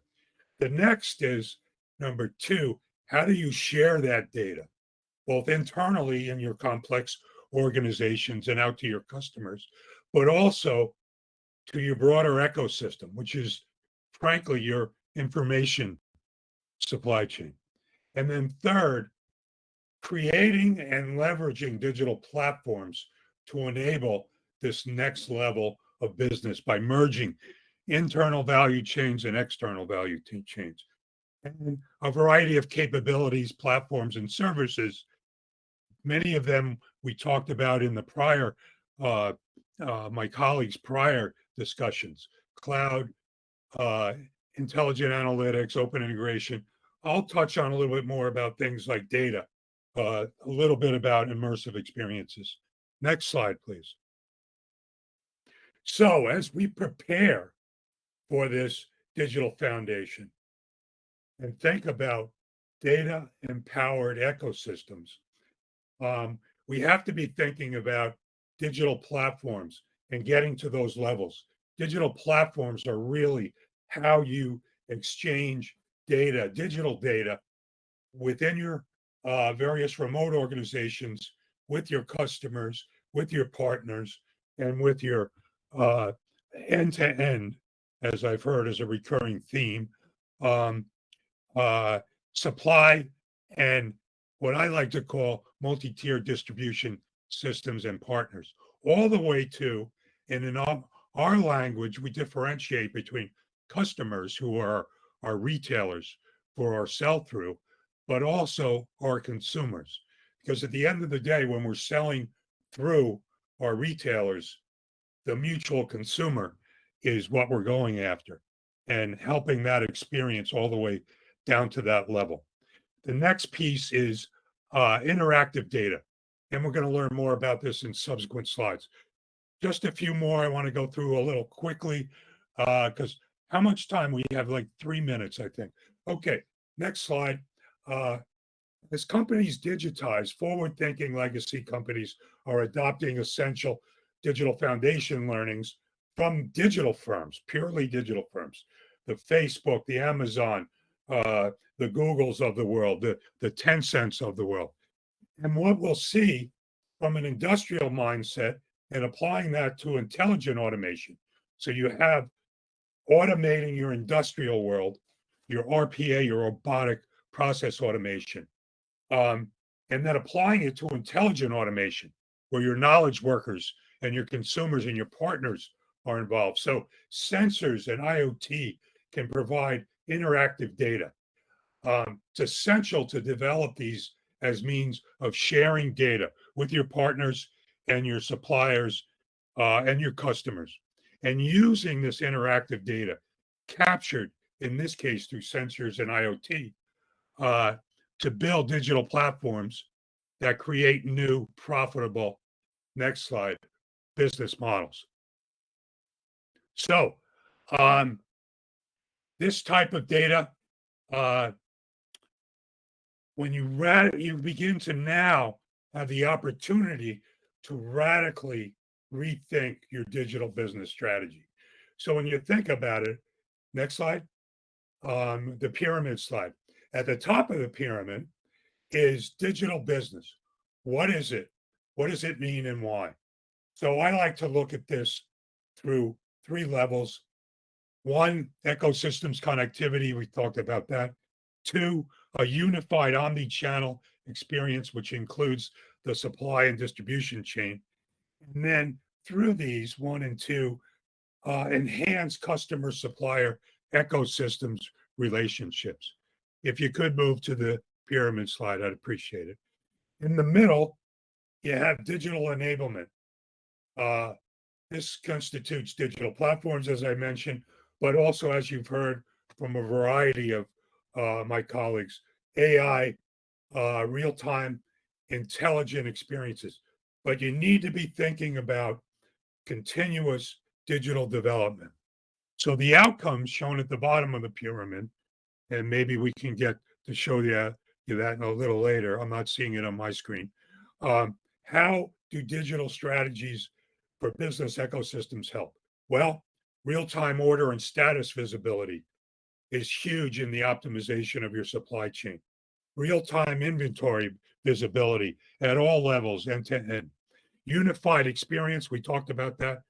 The next is number two, how do you share that data, both internally in your complex organizations and out to your customers, but also to your broader ecosystem, which is frankly your information supply chain. And then third, creating and leveraging digital platforms to enable this next level of business by merging internal value chains and external value chains. And a variety of capabilities, platforms, and services. Many of them we talked about in the prior, my colleagues' prior discussions. Cloud, intelligent analytics, open integration. I'll touch on a little bit more about things like data, a little bit about immersive experiences. Next slide, please. So as we prepare for this digital foundation and think about data-empowered ecosystems, we have to be thinking about digital platforms and getting to those levels. Digital platforms are really how you exchange data, digital data, within your various remote organizations, with your customers, with your partners, and with your end to end, as I've heard is a recurring theme, um, supply and what I like to call multi-tier distribution systems and partners, all the way to, and in our language, we differentiate between customers who are our retailers for our sell-through, but also our consumers. Because at the end of the day, when we're selling through our retailers, the mutual consumer is what we're going after and helping that experience all the way down to that level. The next piece is interactive data. And we're going to learn more about this in subsequent slides. Just a few more I want to go through a little quickly because how much time? We have like 3 minutes, I think. Okay, next slide. As companies digitize, forward-thinking legacy companies are adopting essential digital foundation learnings from digital firms, purely digital firms, the Facebook, the Amazon, the Googles of the world, the Tencents of the world. And what we'll see from an industrial mindset and applying that to intelligent automation. So you have automating your industrial world, your RPA, your robotic process automation, and then applying it to intelligent automation, where your knowledge workers and your consumers and your partners are involved. So sensors and IoT can provide interactive data. It's essential to develop these as means of sharing data with your partners and your suppliers and your customers, and using this interactive data captured, in this case, through sensors and IoT, to build digital platforms that create new, profitable, next slide, business models. So this type of data, when you begin to now have the opportunity to radically rethink your digital business strategy. So when you think about it, next slide, the pyramid slide. At the top of the pyramid is digital business. What is it? What does it mean and why? So I like to look at this through 3 levels. 1, ecosystems connectivity. We talked about that. 2, a unified omni-channel experience, which includes the supply and distribution chain. And then through these 1 and 2, enhance customer supplier ecosystems relationships. If you could move to the pyramid slide, I'd appreciate it. In the middle, you have digital enablement. This constitutes digital platforms, as I mentioned, but also, as you've heard from a variety of my colleagues, AI, real-time intelligent experiences. But you need to be thinking about continuous digital development. So the outcomes shown at the bottom of the pyramid, and maybe we can get to show you that in a little later. I'm not seeing it on my screen. How do digital strategies for business ecosystems help? Well, real-time order and status visibility is huge in the optimization of your supply chain. Real-time inventory visibility at all levels, end to end. Unified experience, we talked about that.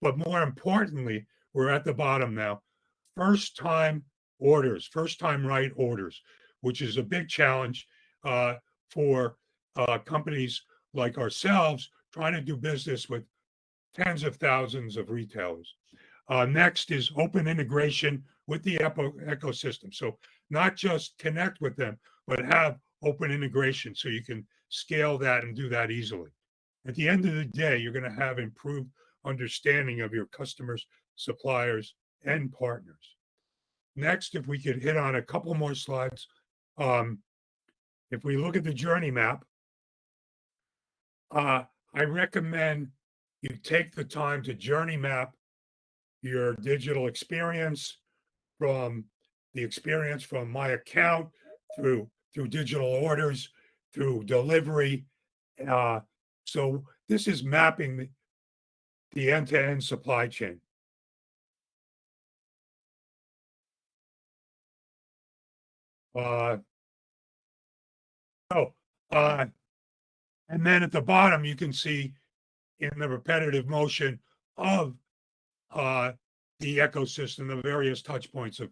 But more importantly, we're at the bottom now. First-time orders, first-time right orders, which is a big challenge for companies like ourselves trying to do business with tens of thousands of retailers. Next is open integration with the ecosystem. So not just connect with them, but have open integration so you can scale that and do that easily. At the end of the day, you're going to have improved understanding of your customers, suppliers, and partners. Next, if we could hit on a couple more slides. If we look at the journey map, I recommend you take the time to journey map your digital experience from my account through digital orders, through delivery. So this is mapping the end-to-end supply chain. And then at the bottom, you can see in the repetitive motion of the ecosystem, the various touch points of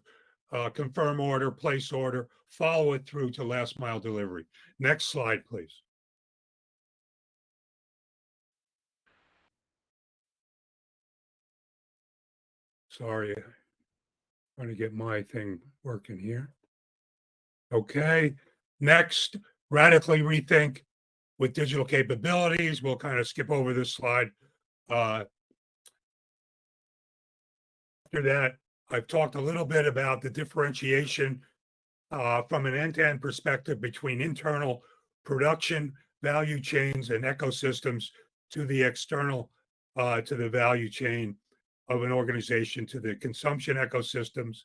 confirm order, place order, follow it through to last mile delivery. Next slide, please. Sorry, I'm trying to get my thing working here. Okay, next, radically rethink with digital capabilities. We'll kind of skip over this slide. After that, I've talked a little bit about the differentiation from an end-to-end perspective between internal production value chains and ecosystems to the external, to the value chain of an organization, to the consumption ecosystems.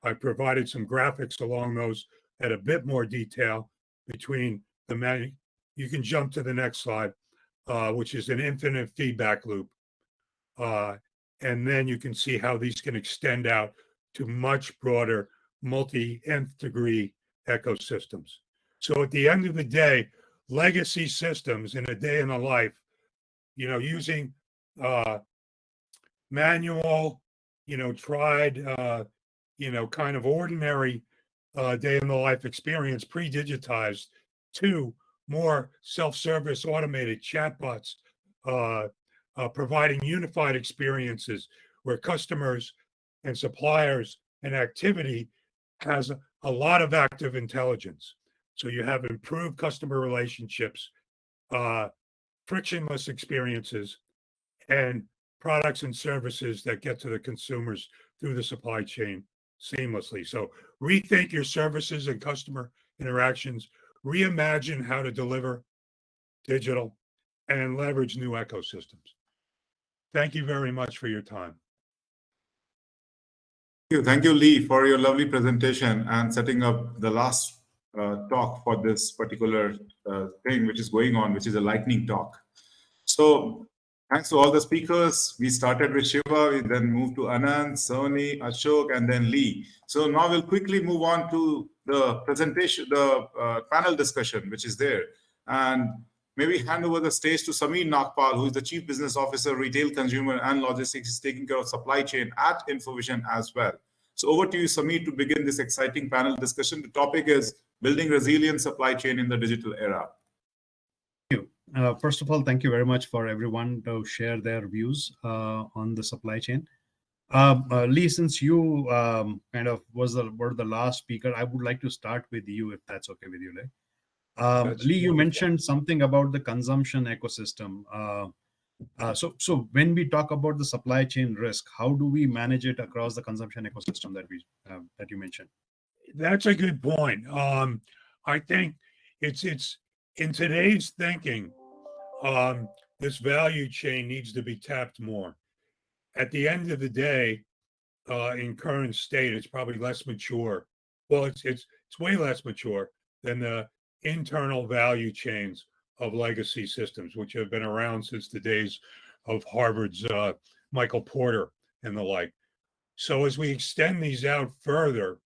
I've provided some graphics along those at a bit more detail between the you can jump to the next slide, which is an infinite feedback loop. And then you can see how these can extend out to much broader multi-nth degree ecosystems. So at the end of the day, legacy systems in a day in the life, using manual, tried, kind of ordinary day in the life experience, pre-digitized, to more self-service automated chatbots, providing unified experiences where customers and suppliers and activity has a lot of active intelligence. So you have improved customer relationships, frictionless experiences, and products and services that get to the consumers through the supply chain seamlessly. So rethink your services and customer interactions, reimagine how to deliver digital, and leverage new ecosystems. Thank you very much for your time. Thank you, Lee, for your lovely presentation and setting up the last talk for this particular thing which is going on, which is a lightning talk. So thanks to all the speakers. We started with Shiva, we then moved to Anand, Sony, Ashok, and then Lee. So now we'll quickly move on to the presentation, the panel discussion, which is there. And maybe hand over the stage to Sameer Nagpal, who is the Chief Business Officer, Retail, Consumer, and Logistics. He's taking care of supply chain at Infovision as well. So over to you, Sameer, to begin this exciting panel discussion. The topic is building resilient supply chain in the digital era. Thank you. First of all, thank you very much for everyone to share their views on the supply chain. Lee, since you kind of were the last speaker, I would like to start with you, if that's okay with you, Lee. Lee, you mentioned something about the consumption ecosystem. So when we talk about the supply chain risk, how do we manage it across the consumption ecosystem that you mentioned? That's a good point. I think it's in today's thinking, this value chain needs to be tapped more. At the end of the day, in current state, it's probably less mature. Well, it's way less mature than the internal value chains of legacy systems, which have been around since the days of Harvard's Michael Porter and the like. So as we extend these out further,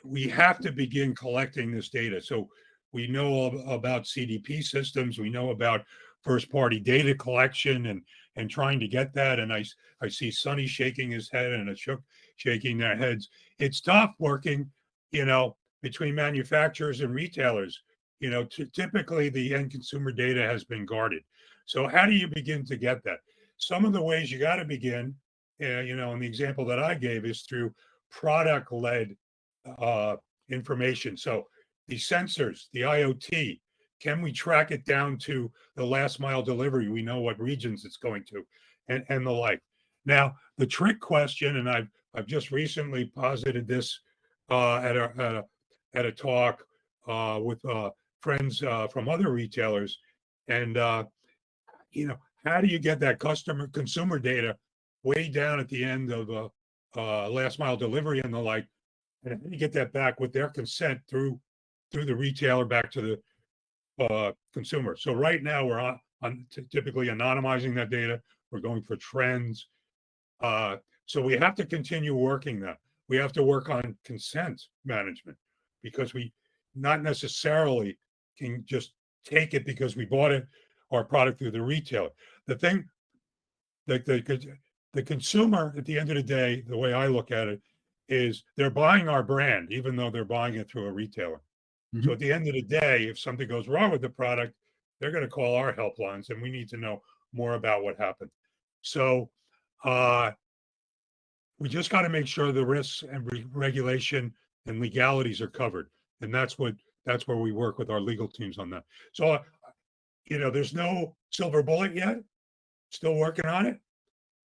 we have to begin collecting this data. So we know about CDP systems, we know about first-party data collection and trying to get that. And I see Sunny shaking his head and Ashok shaking their heads. It's tough working, between manufacturers and retailers. Typically the end consumer data has been guarded. So how do you begin to get that? Some of the ways you got to begin, and the example that I gave is through product-led information. So the sensors, the IoT, can we track it down to the last mile delivery? We know what regions it's going to, and the like. Now, the trick question, and I've just recently posited this at a talk with friends from other retailers, and how do you get that consumer data way down at the end of last mile delivery and the like, and how do you get that back with their consent through the retailer back to the consumer? So right now we're on typically anonymizing that data. We're going for trends. So we have to continue working that. We have to work on consent management, because we not necessarily can just take it because we bought it, our product, through the retailer. The thing the consumer at the end of the day, the way I look at it, is they're buying our brand, even though they're buying it through a retailer. So at the end of the day, if something goes wrong with the product, they're going to call our helplines, and we need to know more about what happened. So we just got to make sure the risks and regulation and legalities are covered, and that's where we work with our legal teams on that. So there's no silver bullet yet. Still working on it,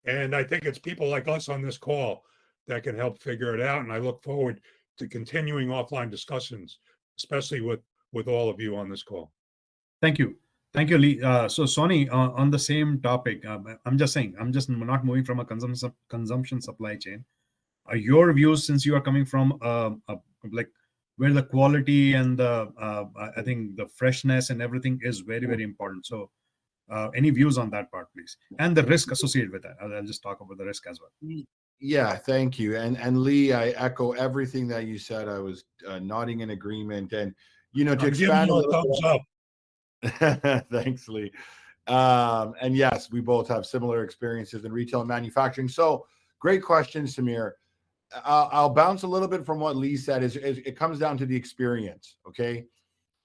and I think it's people like us on this call that can help figure it out. And I look forward to continuing offline discussions, especially with all of you on this call. Thank you, Lee. So Sonny, on the same topic, I'm just not moving from a consumption supply chain. Your views, since you are coming from like where the quality and the I think the freshness and everything is very, very important. So any views on that part, please, and the risk associated with that? I'll just talk about the risk as well. Yeah, thank you. And Lee, I echo everything that you said. I was nodding in agreement. And to I'm expand giving you a thumbs up. Thanks, Lee. And yes, we both have similar experiences in retail and manufacturing. So great question, Samir. I'll bounce a little bit from what Lee said. Is it comes down to the experience, okay?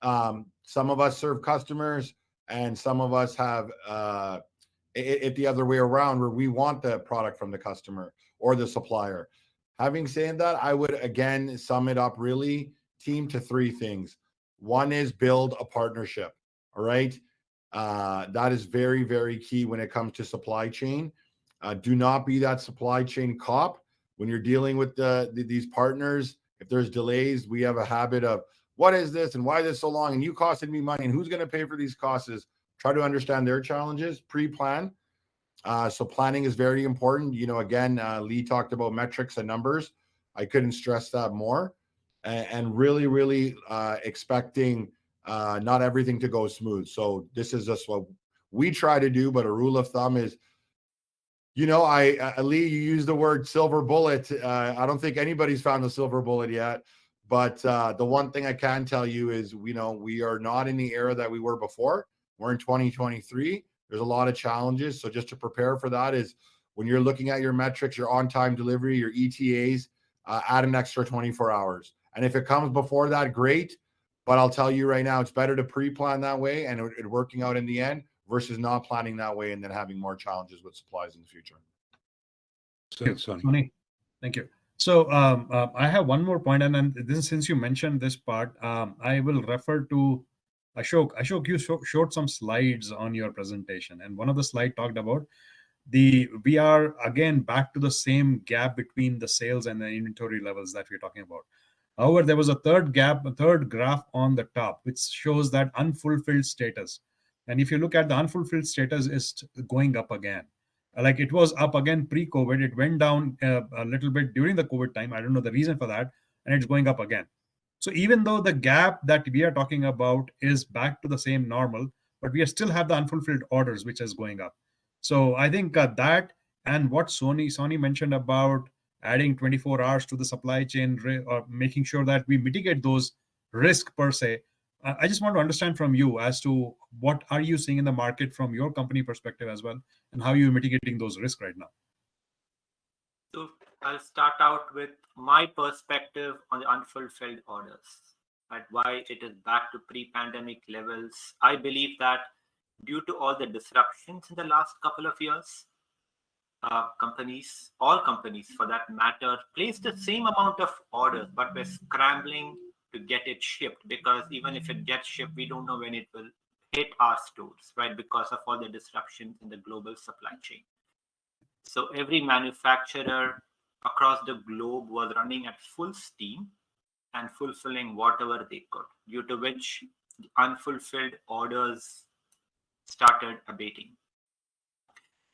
Some of us serve customers, and some of us have it the other way around, where we want the product from the customer or the supplier. Having said that, I would again sum it up really, team, to three things. One is build a partnership. All right. That is very, very key when it comes to supply chain. Do not be that supply chain cop when you're dealing with these partners. If there's delays, we have a habit of, what is this and why is this so long, and you costed me money, and who's going to pay for these costs? Try to understand their challenges, pre-plan. So planning is very important. Again, Lee talked about metrics and numbers. I couldn't stress that more. And really, really expecting not everything to go smooth. So this is just what we try to do. But a rule of thumb is, Lee, you used the word silver bullet. I don't think anybody's found the silver bullet yet. But the one thing I can tell you is, we are not in the era that we were before. We're in 2023. There's a lot of challenges. So just to prepare for that is, when you're looking at your metrics, your on-time delivery, your ETAs, add an extra 24 hours. And if it comes before that, great. But I'll tell you right now, it's better to pre-plan that way and it working out in the end versus not planning that way and then having more challenges with supplies in the future. Sonny, thank you. So I have one more point, and then this, since you mentioned this part, I will refer to Ashok. Ashok, you showed some slides on your presentation, and one of the slides talked about we are again back to the same gap between the sales and the inventory levels that we're talking about. However, there was a third graph on the top, which shows that unfulfilled status. And if you look at the unfulfilled status, is going up again. Like it was up again pre-COVID. It went down a little bit during the COVID time. I don't know the reason for that. And it's going up again. So even though the gap that we are talking about is back to the same normal, but we still have the unfulfilled orders, which is going up. So I think that, and what Sonny mentioned about adding 24 hours to the supply chain, or making sure that we mitigate those risks per se. I just want to understand from you as to what are you seeing in the market from your company perspective as well, and how you're mitigating those risks right now. So I'll start out with my perspective on the unfulfilled orders, and why it is back to pre-pandemic levels. I believe that due to all the disruptions in the last couple of years, all companies for that matter, placed the same amount of orders, but we're scrambling to get it shipped, because even if it gets shipped, we don't know when it will hit our stores, right? Because of all the disruptions in the global supply chain. So every manufacturer across the globe was running at full steam and fulfilling whatever they could, due to which the unfulfilled orders started abating.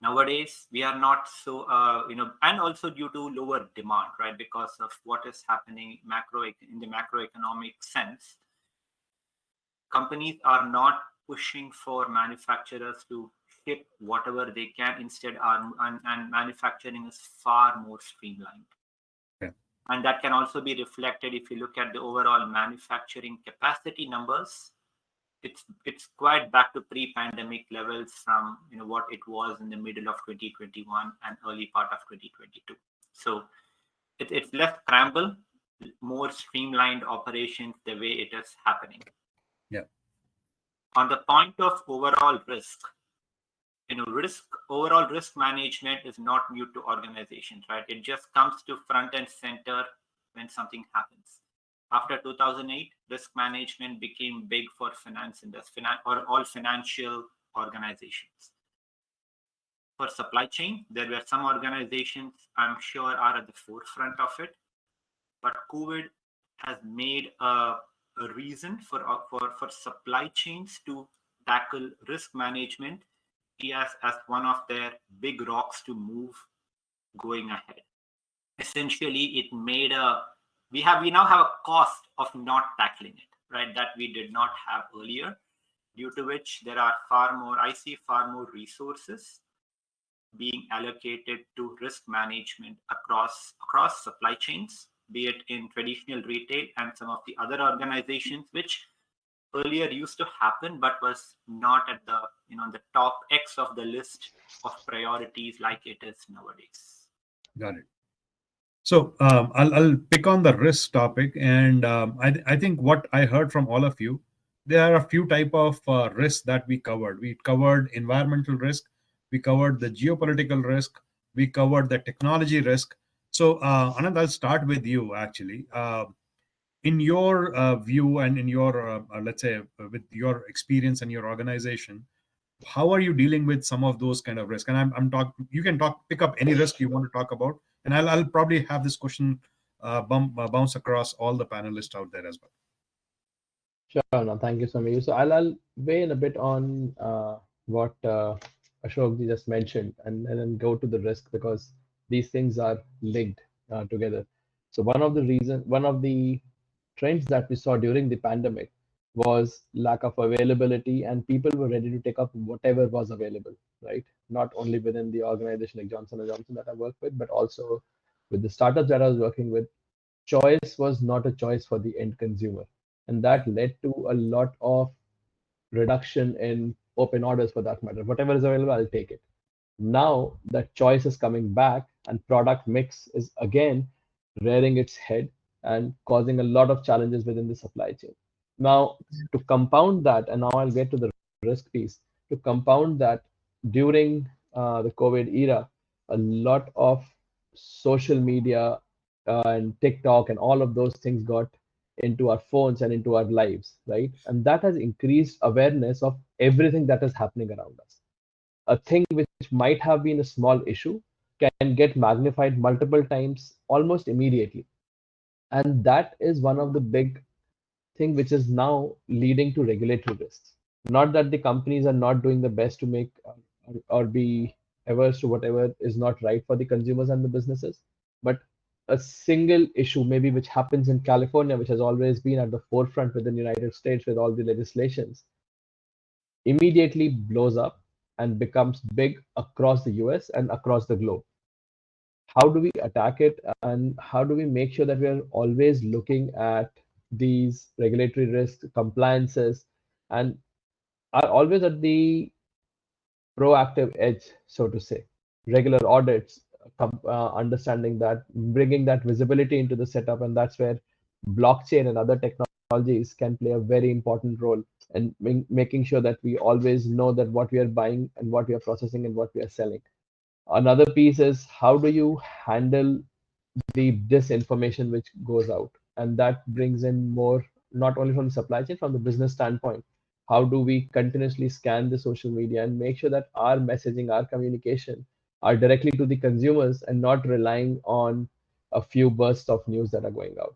Nowadays, we are not so, and also due to lower demand, right? Because of what is happening in the macroeconomic sense, companies are not pushing for manufacturers to ship whatever they can. Instead, and manufacturing is far more streamlined. Yeah. And that can also be reflected if you look at the overall manufacturing capacity numbers. it's quite back to pre-pandemic levels from what it was in the middle of 2021 and early part of 2022. So it's less scramble, more streamlined operations the way it is happening. Yeah. On the point of overall risk, overall risk management is not new to organizations, right? It just comes to front and center when something happens. After 2008, risk management became big for finance industry or all financial organizations. For supply chain, there were some organizations I'm sure are at the forefront of it, but COVID has made a reason for supply chains to tackle risk management as one of their big rocks to move going ahead. Essentially, it made we now have a cost of not tackling it, right? That we did not have earlier, due to which there are I see far more resources being allocated to risk management across supply chains, be it in traditional retail and some of the other organizations, which earlier used to happen, but was not at the the top X of the list of priorities like it is nowadays. Got it. So I'll pick on the risk topic, and I think what I heard from all of you, there are a few type of risks that we covered. We covered environmental risk, we covered the geopolitical risk, we covered the technology risk. So Anand, I'll start with you actually. In your view and in your let's say with your experience and your organization, how are you dealing with some of those kind of risk? And I'm talking, you can pick up any risk you want to talk about, and I'll probably have this question bounce across all the panelists out there as well. Sure, no, thank you, Samir. So I'll weigh in a bit on what Ashok just mentioned, and then go to the risk, because these things are linked together. So one of the trends that we saw during the pandemic was lack of availability, and people were ready to take up whatever was available, right? Not only within the organization like Johnson & Johnson that I work with, but also with the startups that I was working with. Choice was not a choice for the end consumer. And that led to a lot of reduction in open orders for that matter. Whatever is available, I'll take it. Now that choice is coming back, and product mix is again rearing its head and causing a lot of challenges within the supply chain. Now, to compound that, and now I'll get to the risk piece, to compound that, during the COVID era, a lot of social media and TikTok and all of those things got into our phones and into our lives, right? And that has increased awareness of everything that is happening around us. A thing which might have been a small issue can get magnified multiple times almost immediately. And that is one of the big thing which is now leading to regulatory risks. Not that the companies are not doing the best to make or be averse to whatever is not right for the consumers and the businesses, but a single issue maybe which happens in California, which has always been at the forefront within the United States with all the legislations, immediately blows up and becomes big across the US and across the globe. How do we attack it, and how do we make sure that we are always looking at these regulatory risks, compliances, and are always at the proactive edge, so to say? Regular audits, understanding that, bringing that visibility into the setup, and that's where blockchain and other technologies can play a very important role, and making sure that we always know that what we are buying and what we are processing and what we are selling. Another piece is, how do you handle the disinformation which goes out? And that brings in more, not only from the supply chain, from the business standpoint. How do we continuously scan the social media and make sure that our messaging, our communication are directly to the consumers and not relying on a few bursts of news that are going out?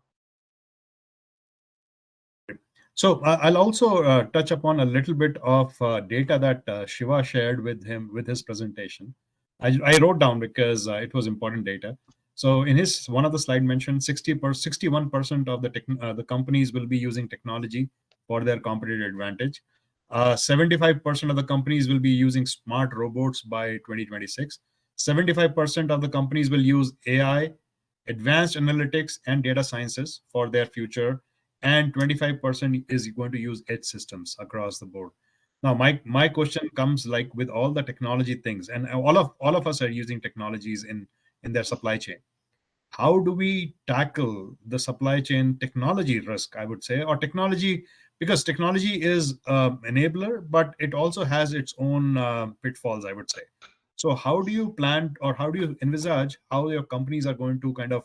So I'll also touch upon a little bit of data that Shiva shared with his presentation. I wrote down because it was important data. So in his one of the slide mentioned 61% of the companies will be using technology for their competitive advantage. 75% of the companies will be using smart robots by 2026. 75% of the companies will use AI, advanced analytics, and data sciences for their future. and 25% is going to use edge systems across the board. Now, my question comes like with all the technology things, and all of us are using technologies in their supply chain. How do we tackle the supply chain technology risk, I would say, or technology, because technology is enabler, but it also has its own pitfalls, I would say. So how do you plan, or how do you envisage how your companies are going to kind of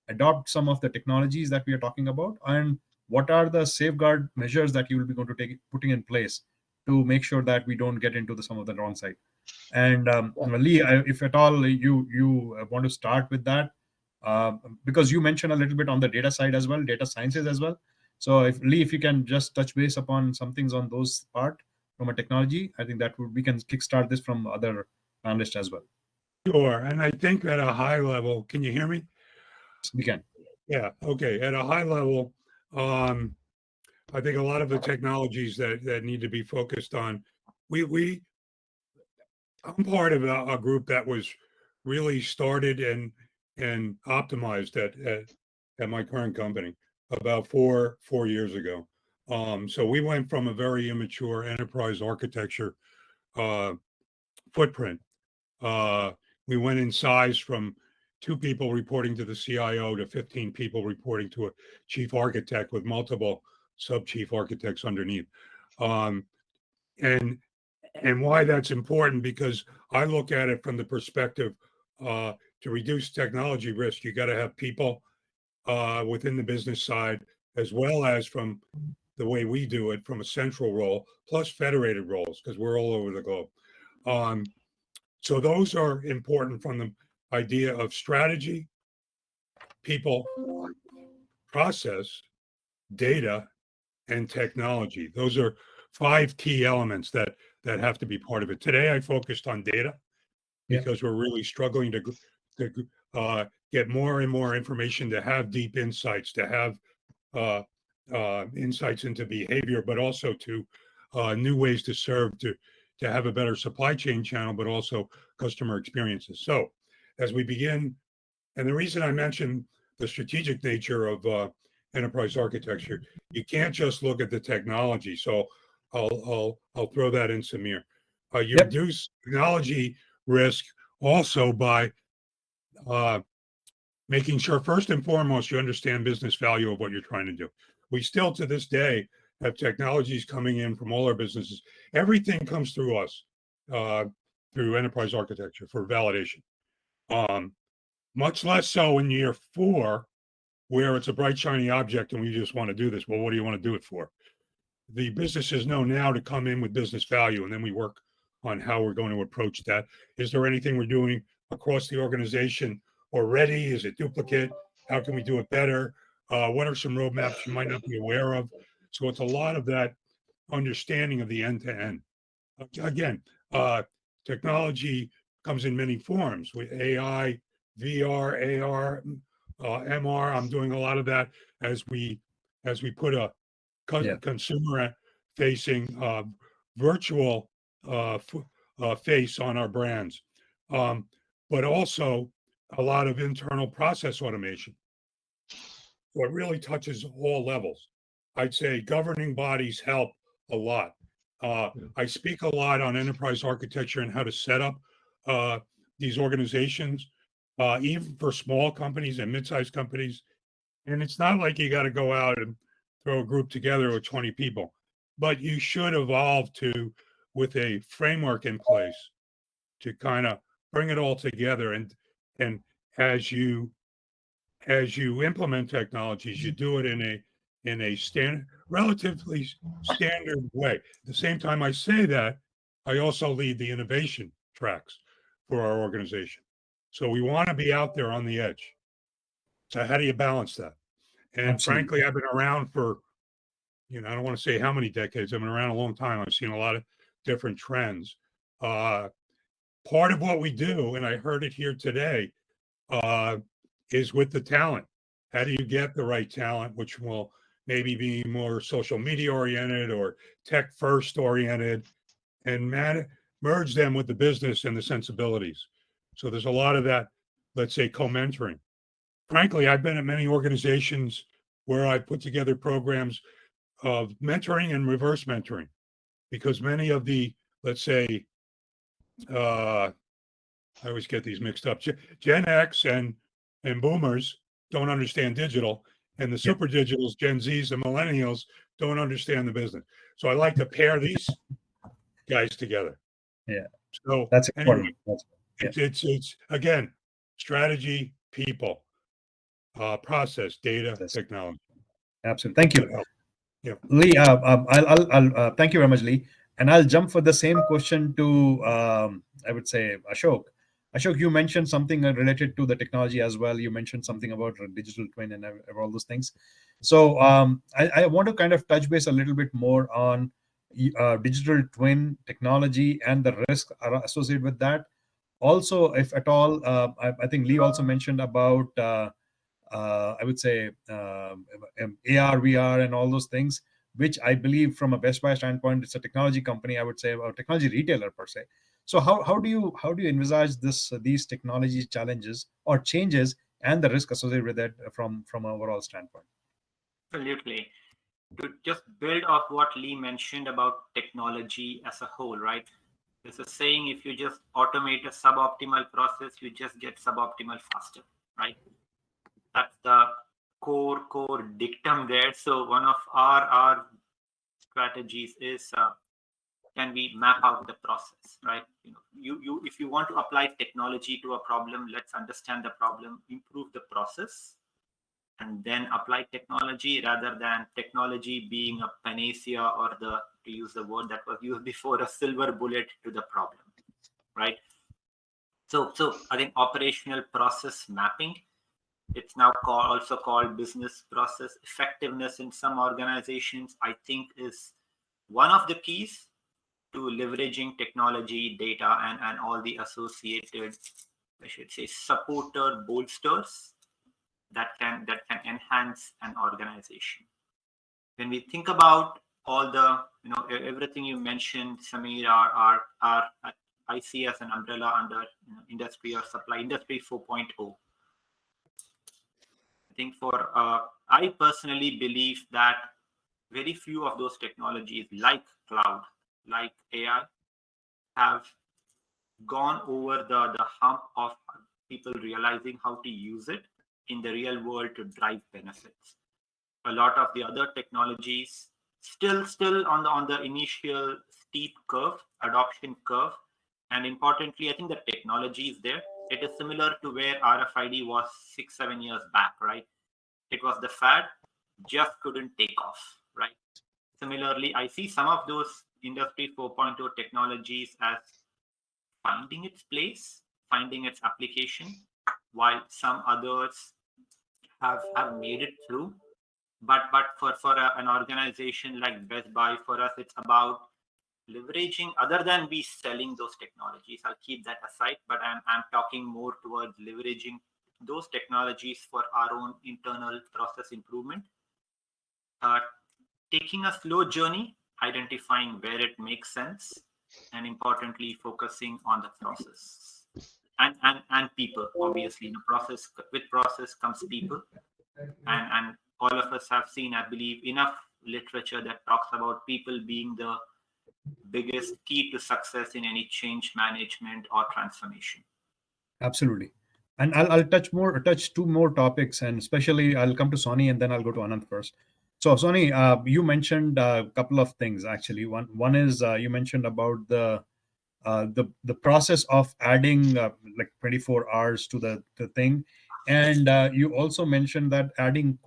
adopt some of the technologies that we are talking about, and what are the safeguard measures that you will be going to putting in place to make sure that we don't get into some of the wrong side? And Lee, if at all you want to start with that, because you mentioned a little bit on the data side as well, data sciences as well. So if Lee, if you can just touch base upon some things on those part from a technology, I think that we can kickstart this from other analysts as well. Sure. And I think at a high level, can you hear me? We can. Yeah. Okay. At a high level, I think a lot of the technologies that need to be focused on, I'm part of a group that was really started and optimized at my current company about four years ago. So we went from a very immature enterprise architecture footprint. We went in size from 2 people reporting to the CIO to 15 people reporting to a chief architect with multiple sub-chief architects underneath. And why that's important, because I look at it from the perspective to reduce technology risk, you got to have people within the business side, as well as from the way we do it from a central role, plus federated roles, because we're all over the globe. So those are important from the idea of strategy, people, process, data, and technology. Those are 5 key elements that have to be part of it. Today, I focused on data because we're really struggling to get more and more information, to have deep insights, to have insights into behavior, but also to new ways to serve, to have a better supply chain channel, but also customer experiences. So as we begin, and the reason I mentioned the strategic nature of enterprise architecture, you can't just look at the technology. So I'll throw that in, Samir. You reduce technology risk also by making sure, first and foremost, you understand business value of what you're trying to do. We still, to this day, have technologies coming in from all our businesses. Everything comes through us, through enterprise architecture for validation. Much less so in year 4, where it's a bright, shiny object and we just want to do this. Well, what do you want to do it for? The businesses know now to come in with business value, and then we work on how we're going to approach that. Is there anything we're doing across the organization already? Is it duplicate? How can we do it better? What are some roadmaps you might not be aware of? So it's a lot of that understanding of the end-to-end. Again, technology comes in many forms with AI, VR, AR, MR. I'm doing a lot of that as we put a consumer-facing virtual face on our brands, but also a lot of internal process automation. So it really touches all levels. I'd say governing bodies help a lot. I speak a lot on enterprise architecture and how to set up these organizations, even for small companies and mid-sized companies. And it's not like you got to go out and throw a group together with 20 people, but you should evolve with a framework in place to kind of bring it all together. And as you implement technologies, you do it in a relatively standard way. At the same time I say that, I also lead the innovation tracks for our organization. So we want to be out there on the edge. So how do you balance that? And Absolutely. frankly, I've been around for, I don't want to say how many decades. I've been around a long time. I've seen a lot of different trends. Part of what we do, and I heard it here today, is with the talent. How do you get the right talent, which will maybe be more social media oriented or tech first oriented, and merge them with the business and the sensibilities. So there's a lot of that, let's say, co-mentoring. Frankly, I've been at many organizations where I put together programs of mentoring and reverse mentoring, because many of the, let's say, I always get these mixed up. Gen X and boomers don't understand digital, and the super digitals, Gen Zs and millennials, don't understand the business. So I like to pair these guys together. Yeah. So That's anyway, important. it's again, strategy, people, process, data, Yes. technology. Absolutely. Thank you. Good help. Yep. Lee, I'll thank you very much, Lee. And I'll jump for the same question to, I would say, Ashok. Ashok, you mentioned something related to the technology as well. You mentioned something about digital twin and all those things. So I want to kind of touch base a little bit more on digital twin technology and the risk associated with that. Also, if at all, I think Lee also mentioned about I would say AR, VR, and all those things, which I believe from a Best Buy standpoint, it's a technology company, I would say, or technology retailer per se. So how do you envisage these technology challenges or changes and the risk associated with that from an overall standpoint? Absolutely. To just build off what Lee mentioned about technology as a whole, right? There's a saying, if you just automate a suboptimal process, you just get suboptimal faster, right? That's the core dictum there. So one of our strategies is can we map out the process, right? You if you want to apply technology to a problem, let's understand the problem, improve the process, and then apply technology, rather than technology being a panacea, or to use the word that was used before, a silver bullet to the problem, right? So I think operational process mapping, it's now also called business process effectiveness in some organizations, I think is one of the keys to leveraging technology, data, and all the associated, I should say, supporter bolsters that can enhance an organization. When we think about all the, everything you mentioned, Samir, are I see as an umbrella under industry or supply industry 4.0. I think I personally believe that very few of those technologies like cloud, like AI, have gone over the hump of people realizing how to use it in the real world to drive benefits. A lot of the other technologies still on the initial steep curve, adoption curve. And importantly, I think the technology is there. It is similar to where RFID was 6-7 years back, right? It was the fad, just couldn't take off, right? Similarly, I see some of those industry 4.0 technologies as finding its place, finding its application, while some others have made it through. But for an organization like Best Buy, for us, it's about leveraging, other than we selling those technologies. I'll keep that aside, but I'm talking more towards leveraging those technologies for our own internal process improvement. Taking a slow journey, identifying where it makes sense, and importantly, focusing on the process and people. Obviously, with process comes people, and all of us have seen, I believe, enough literature that talks about people being the biggest key to success in any change management or transformation. Absolutely. And I'll touch two more topics, and especially I'll come to Sony and then I'll go to Anand first. So Sony, you mentioned a couple of things actually. One is you mentioned about the process of adding like 24 hours to the thing, and you also mentioned that adding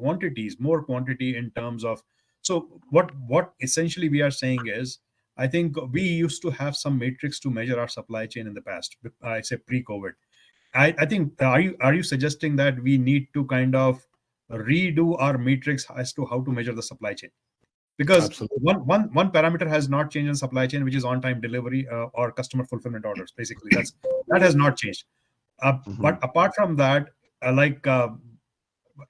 more quantity in terms of. So what essentially we are saying is, I think we used to have some matrix to measure our supply chain in the past. I say pre-COVID. I think are you suggesting that we need to kind of redo our matrix as to how to measure the supply chain? Because Absolutely. one parameter has not changed in supply chain, which is on-time delivery or customer fulfillment orders. Basically, that has not changed. But apart from that,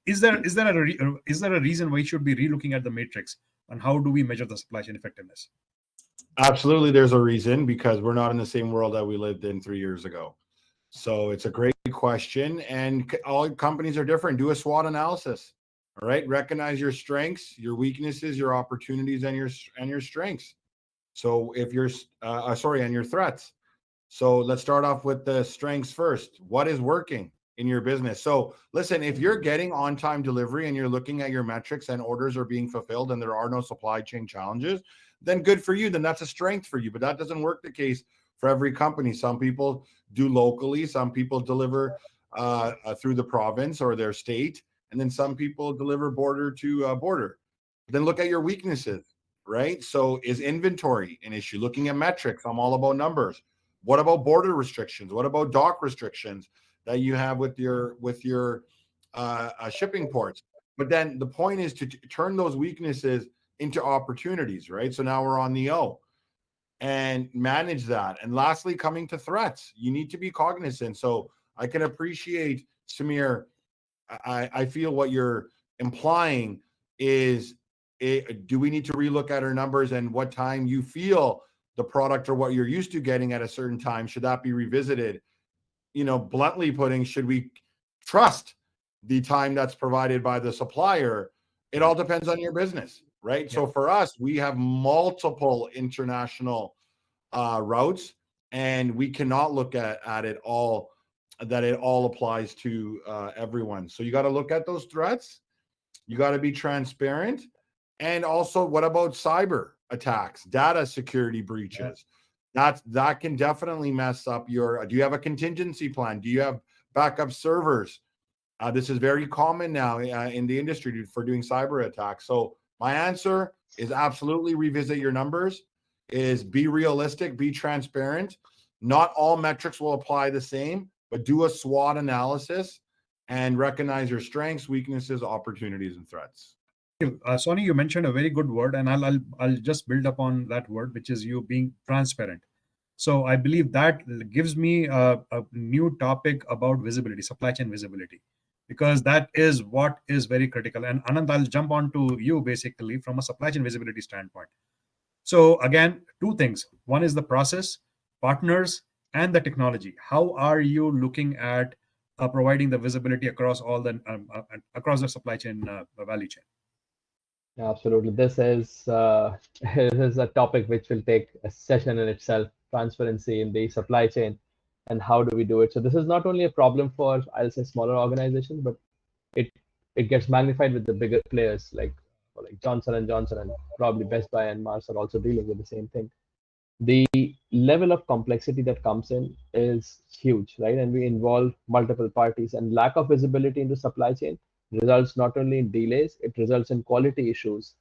is there a reason why we should be relooking at the matrix, and how do we measure the supply chain effectiveness? Absolutely, there's a reason, because we're not in the same world that we lived in 3 years ago. So it's a great question, and all companies are different. Do a SWOT analysis. All right. Recognize your strengths, your weaknesses, your opportunities, and your strengths. So if you're and your threats. So let's start off with the strengths first. What is working in your business? So listen, if you're getting on-time delivery and you're looking at your metrics and orders are being fulfilled and there are no supply chain challenges, then good for you. Then that's a strength for you. But that doesn't work the case for every company. Some people do locally. Some people deliver through the province or their state. And then some people deliver border to border. Then look at your weaknesses, right? So is inventory an issue? Looking at metrics, I'm all about numbers. What about border restrictions? What about dock restrictions that you have with your shipping ports? But then the point is to turn those weaknesses into opportunities, right? So now we're on the O and manage that. And lastly, coming to threats, you need to be cognizant. So I can appreciate, Samir, I feel what you're implying is, do we need to relook at our numbers and what time you feel the product or what you're used to getting at a certain time, should that be revisited? Bluntly putting, should we trust the time that's provided by the supplier? It all depends on your business, right? Yeah. So for us, we have multiple international routes, and we cannot look at it all, that it all applies to everyone. So you got to look at those threats. You got to be transparent. And also, what about cyber attacks, data security breaches? Yeah. That can definitely mess up your. Do you have a contingency plan? Do you have backup servers? This is very common now in the industry for doing cyber attacks. So my answer is absolutely revisit your numbers. Is be realistic, be transparent. Not all metrics will apply the same, but do a SWOT analysis and recognize your strengths, weaknesses, opportunities, and threats. Sonny, you mentioned a very good word, and I'll just build upon that word, which is you being transparent. So I believe that gives me a new topic about visibility, supply chain visibility, because that is what is very critical. And Anand, I'll jump on to you basically from a supply chain visibility standpoint. So again, two things. One is the process, partners, and the technology. How are you looking at providing the visibility across all the across the supply chain value chain? Absolutely. This is a topic which will take a session in itself, transparency in the supply chain and how do we do it. So this is not only a problem for, I'll say, smaller organizations, but it gets magnified with the bigger players like Johnson & Johnson, and probably Best Buy and Mars are also dealing with the same thing. The level of complexity that comes in is huge, right? And we involve multiple parties, and lack of visibility into supply chain results not only in delays, it results in quality issues.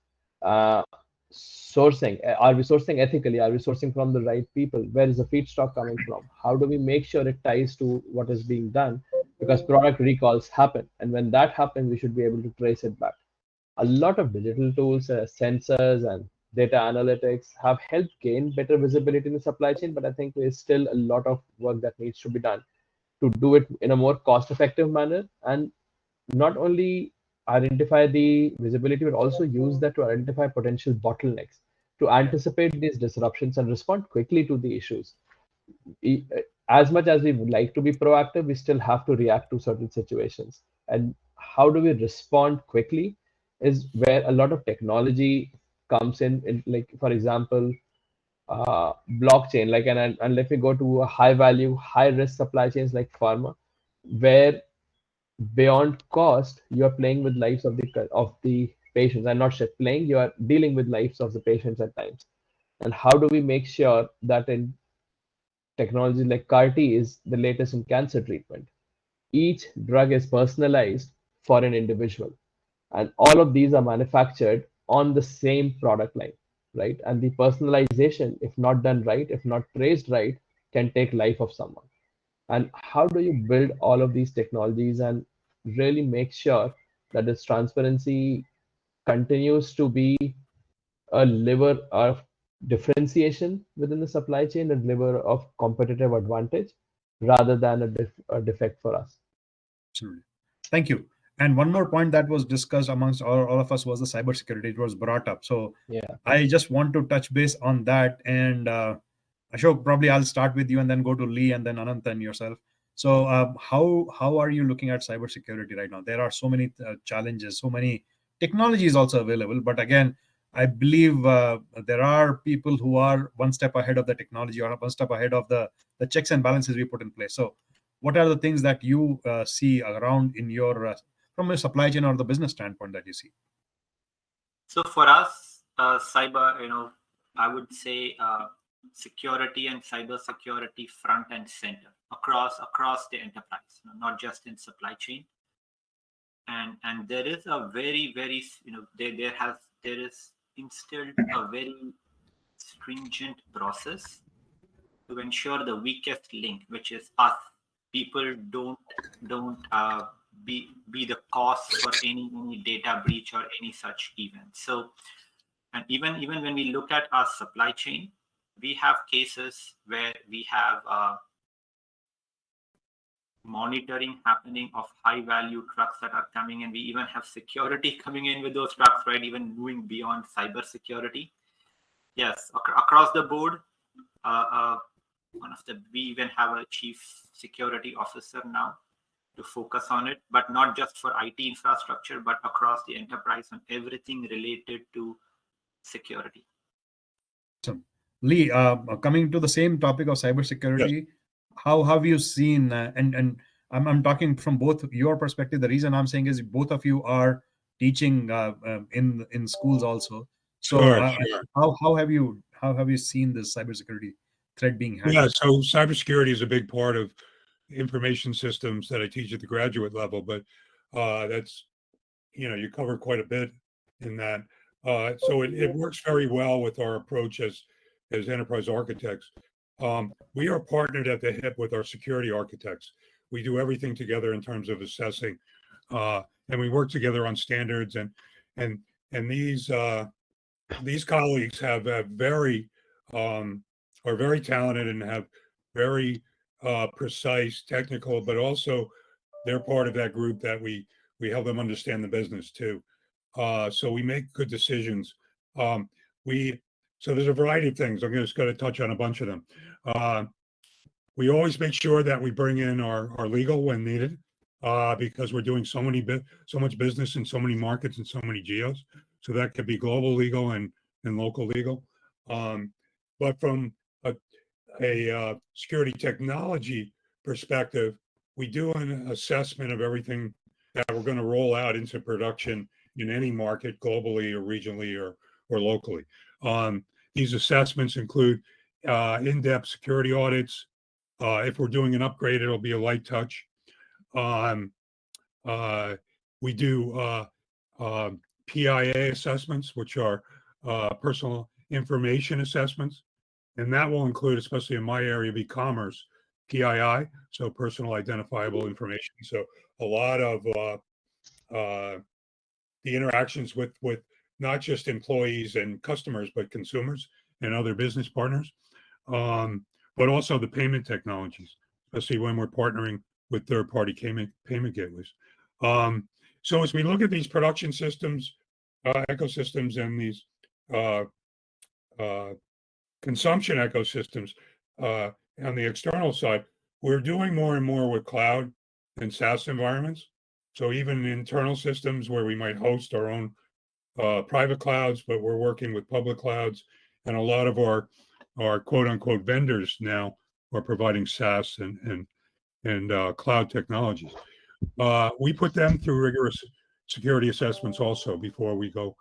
Sourcing, are we sourcing ethically? Are we sourcing from the right people? Where is the feedstock coming from? How do we make sure it ties to what is being done? Because product recalls happen, and when that happens, we should be able to trace it back. A lot of digital tools, sensors and data analytics have helped gain better visibility in the supply chain, but I think there's still a lot of work that needs to be done to do it in a more cost-effective manner, and not only identify the visibility, but also use that to identify potential bottlenecks, to anticipate these disruptions and respond quickly to the issues. As much as we would like to be proactive, we still have to react to certain situations. And how do we respond quickly is where a lot of technology comes in like, for example, blockchain, like, and let me go to a high value, high risk supply chains like pharma, where beyond cost, you are playing with lives of the patients, and not just playing, you are dealing with lives of the patients at times. And how do we make sure that in technology like CAR-T is the latest in cancer treatment, each drug is personalized for an individual, and all of these are manufactured on the same product line, right? And the personalization, if not done right, if not traced right, can take life of someone. And how do you build all of these technologies and really make sure that this transparency continues to be a lever of differentiation within the supply chain, a lever of competitive advantage, rather than a defect for us? Absolutely. Thank you. And one more point that was discussed amongst all of us was the cybersecurity. It was brought up. So yeah, I just want to touch base on that. And Ashok, probably I'll start with you and then go to Lee and then Anant and yourself. So how are you looking at cybersecurity right now? There are so many challenges, so many technologies also available, but again, I believe there are people who are one step ahead of the technology or one step ahead of the checks and balances we put in place. So what are the things that you see around in your from a supply chain or the business standpoint that you see? So for us, cyber, I would say security and cyber security front and center across the enterprise, not just in supply chain. And there is a very there is instilled a very stringent process to ensure the weakest link, which is us. People don't be the cause for any data breach or any such event. So, and even when we look at our supply chain, we have cases where we have monitoring happening of high value trucks that are coming in. We even have security coming in with those trucks, right? Even moving beyond cyber security. Yes, across the board, we even have a chief security officer now to focus on it, but not just for IT infrastructure, but across the enterprise and everything related to security. Awesome. Lee, coming to the same topic of cybersecurity, how have you seen, and I'm talking from both your perspective. The reason I'm saying is both of you are teaching in schools also. So Sure. how have you seen this cybersecurity threat being handled? Yeah, so cybersecurity is a big part of information systems that I teach at the graduate level, but that's, you cover quite a bit in that. So it works very well with our approach as enterprise architects. We are partnered at the hip with our security architects. We do everything together in terms of assessing, and we work together on standards. And these colleagues have are very talented and have very precise technical, but also they're part of that group that we help them understand the business too. So we make good decisions. So there's a variety of things. I'm just going to touch on a bunch of them. We always make sure that we bring in our legal when needed, because we're doing so much business in so many markets and so many geos. So that could be global legal and local legal. But from a security technology perspective, we do an assessment of everything that we're going to roll out into production in any market, globally or regionally or locally. These assessments include in-depth security audits. If we're doing an upgrade, it'll be a light touch. We do PIA assessments, which are personal information assessments. And that will include, especially in my area of e-commerce, PII, so personal identifiable information. So a lot of the interactions with not just employees and customers, but consumers and other business partners, but also the payment technologies, especially when we're partnering with third-party payment gateways. So as we look at these production systems, ecosystems, and these consumption ecosystems on the external side, we're doing more and more with cloud and SaaS environments. So even internal systems where we might host our own private clouds, but we're working with public clouds, and a lot of our quote unquote vendors now are providing SaaS and cloud technologies. We put them through rigorous security assessments also before we go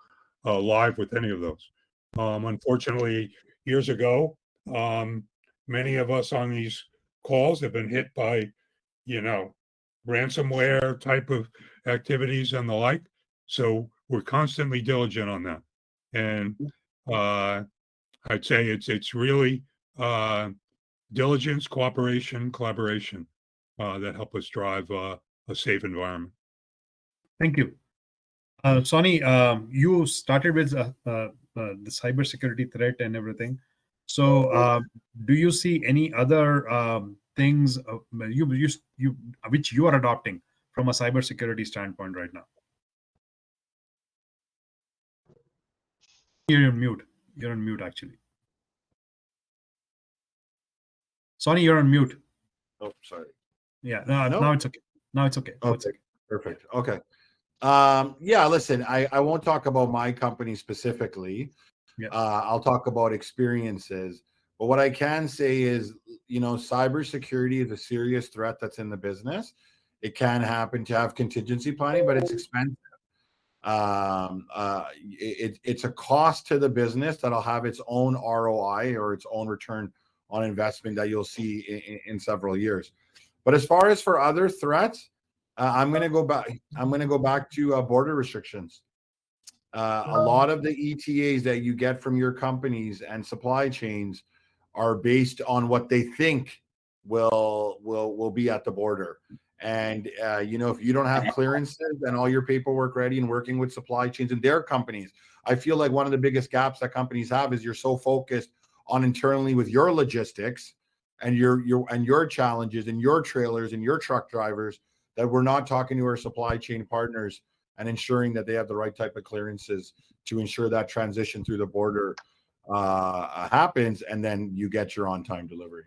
live with any of those. Unfortunately, years ago, many of us on these calls have been hit by, ransomware type of activities and the like. So we're constantly diligent on that. And I'd say it's really diligence, cooperation, collaboration that help us drive a safe environment. Thank you. Sonny, you started with the cybersecurity threat and everything. So do you see any other things which you are adopting from a cybersecurity standpoint right now? You're on mute. You're on mute, actually. Sonny, you're on mute. Oh, sorry. Yeah, No? now it's okay. Now it's okay. Now it's Okay, okay. perfect. Okay. Yeah, listen, I won't talk about my company specifically. Yeah. I'll talk about experiences. But what I can say is, cybersecurity is a serious threat that's in the business. It can happen to have contingency planning, but it's expensive. It's a cost to the business that'll have its own ROI or its own return on investment that you'll see in several years. But as far as for other threats, I'm going to go back. I'm going to go back to border restrictions. A lot of the ETAs that you get from your companies and supply chains are based on what they think will be at the border. And if you don't have clearances and all your paperwork ready and working with supply chains and their companies, I feel like one of the biggest gaps that companies have is you're so focused on internally with your logistics and your challenges and your trailers and your truck drivers that we're not talking to our supply chain partners and ensuring that they have the right type of clearances to ensure that transition through the border happens, and then you get your on-time delivery.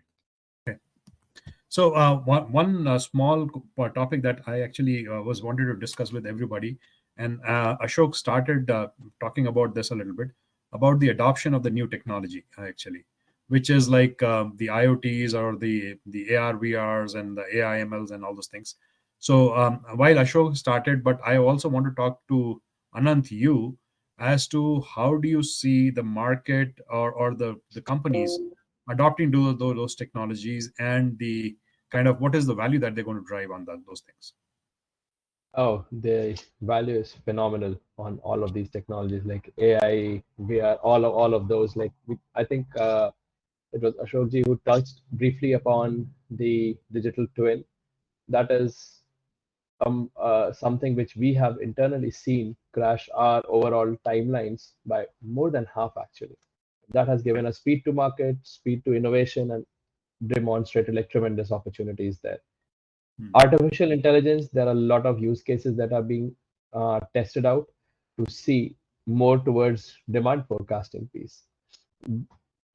So one small topic that I actually was wanted to discuss with everybody, and Ashok started talking about this a little bit, about the adoption of the new technology, actually, which is like the IoTs or the AR, VRs and the AI, MLs and all those things. So while Ashok started, but I also want to talk to Anant, you, as to how do you see the market or the companies adopting those technologies, and the kind of what is the value that they're going to drive on those things. Oh, the value is phenomenal on all of these technologies like AI, VR, all of those. Like I think it was Ashokji who touched briefly upon the digital twin. That is something which we have internally seen crash our overall timelines by more than half, actually. That has given us speed to market, speed to innovation, and demonstrated like tremendous opportunities there. Artificial intelligence, there are a lot of use cases that are being tested out to see more towards demand forecasting piece.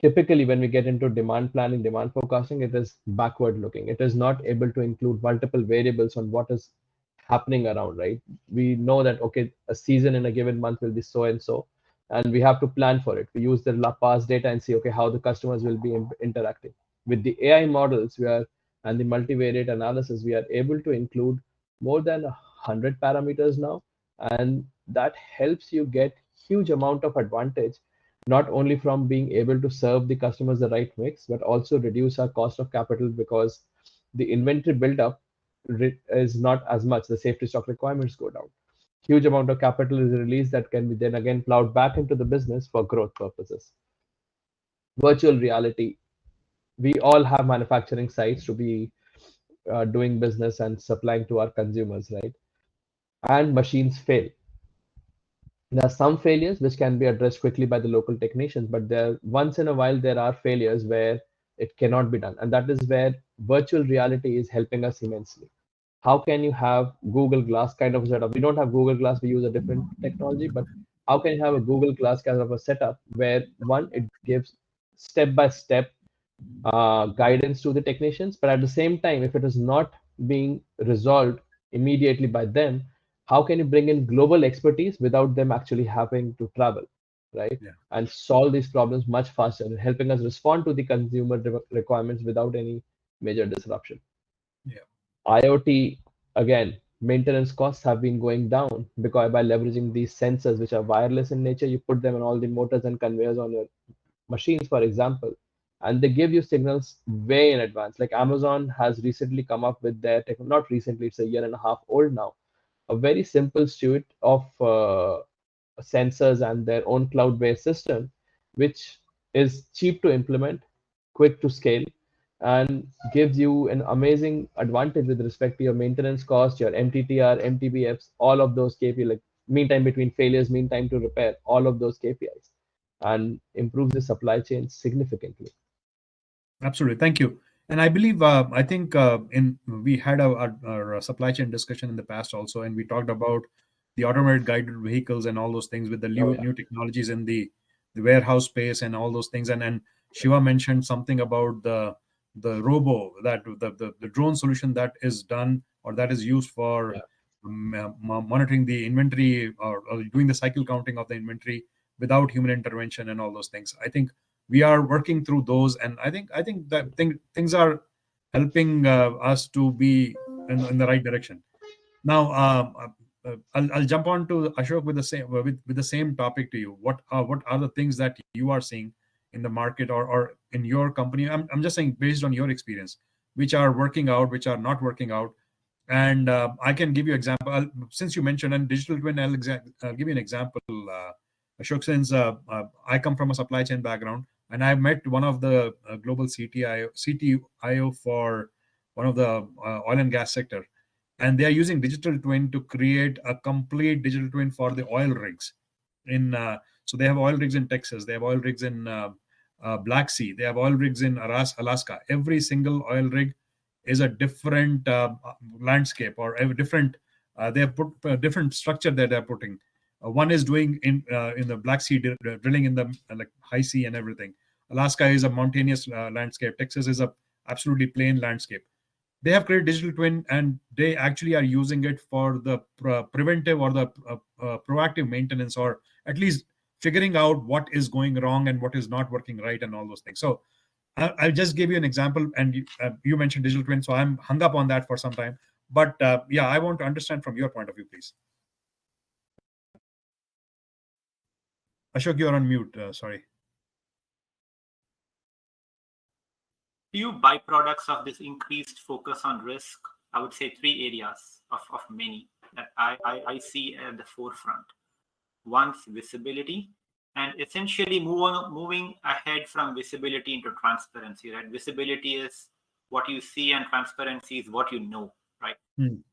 Typically, when we get into demand planning, demand forecasting, it is backward looking. It is not able to include multiple variables on what is happening around, right? We know that, okay, a season in a given month will be so and so, and we have to plan for it. We use the past data and see, okay, how the customers will be interacting. With the AI models, and the multivariate analysis, we are able to include more than 100 parameters now, and that helps you get huge amount of advantage, not only from being able to serve the customers the right mix, but also reduce our cost of capital, because the inventory buildup is not as much. The safety stock requirements go down. Huge amount of capital is released that can be then again plowed back into the business for growth purposes. Virtual reality. We all have manufacturing sites to be doing business and supplying to our consumers, right? And machines fail. There are some failures which can be addressed quickly by the local technicians, but once in a while there are failures where it cannot be done, and that is where virtual reality is helping us immensely. How can you have Google Glass kind of setup? We don't have Google Glass, we use a different technology, but how can you have a Google Glass kind of a setup where it gives step-by-step guidance to the technicians, but at the same time, if it is not being resolved immediately by them, how can you bring in global expertise without them actually having to travel, right? Yeah. And solve these problems much faster, helping us respond to the consumer requirements without any major disruption. Yeah. IoT, again, maintenance costs have been going down because by leveraging these sensors, which are wireless in nature, you put them on all the motors and conveyors on your machines, for example, and they give you signals way in advance. Like Amazon has recently come up with their not recently, it's a year and a half old now, a very simple suite of sensors and their own cloud-based system, which is cheap to implement, quick to scale, and gives you an amazing advantage with respect to your maintenance cost, your MTTR, MTBFs, all of those KPIs, like mean time between failures, mean time to repair, all of those KPIs, and improves the supply chain significantly. Absolutely, thank you. And I believe I think we had our supply chain discussion in the past also, and we talked about the automated guided vehicles and all those things with the new technologies in the warehouse space and all those things. And Shiva mentioned something about the robo, that the drone solution that is done or that is used for Yeah. monitoring the inventory or doing the cycle counting of the inventory without human intervention and all those things. I think we are working through those, and I think that things are helping us to be in the right direction. Now, I'll jump on to Ashok with the same topic to you. What are the things that you are seeing in the market or in your company? I'm just saying based on your experience, which are working out, which are not working out. And I can give you example. Since you mentioned and digital twin, I'll give you an example. Ashok, since I come from a supply chain background, and I met one of the global CTIO for one of the oil and gas sector, and they are using digital twin to create a complete digital twin for the oil rigs. So they have oil rigs in Texas, they have oil rigs in Black Sea, they have oil rigs in Alaska. Every single oil rig is a different landscape or a different. They have put a different structure that they're putting. One is doing in the Black Sea, drilling in the like high sea and everything. Alaska is a mountainous landscape. Texas is a absolutely plain landscape. They have created digital twin, and they actually are using it for the preventive or the proactive maintenance, or at least figuring out what is going wrong and what is not working right and all those things. So I'll just give you an example, and you mentioned digital twin, so I'm hung up on that for some time. But yeah, I want to understand from your point of view, please. Ashok, you're on mute. Sorry. Few byproducts of this increased focus on risk, I would say 3 areas of many that I see at the forefront. One's visibility, and essentially moving ahead from visibility into transparency, right? Visibility is what you see and transparency is what you know, right?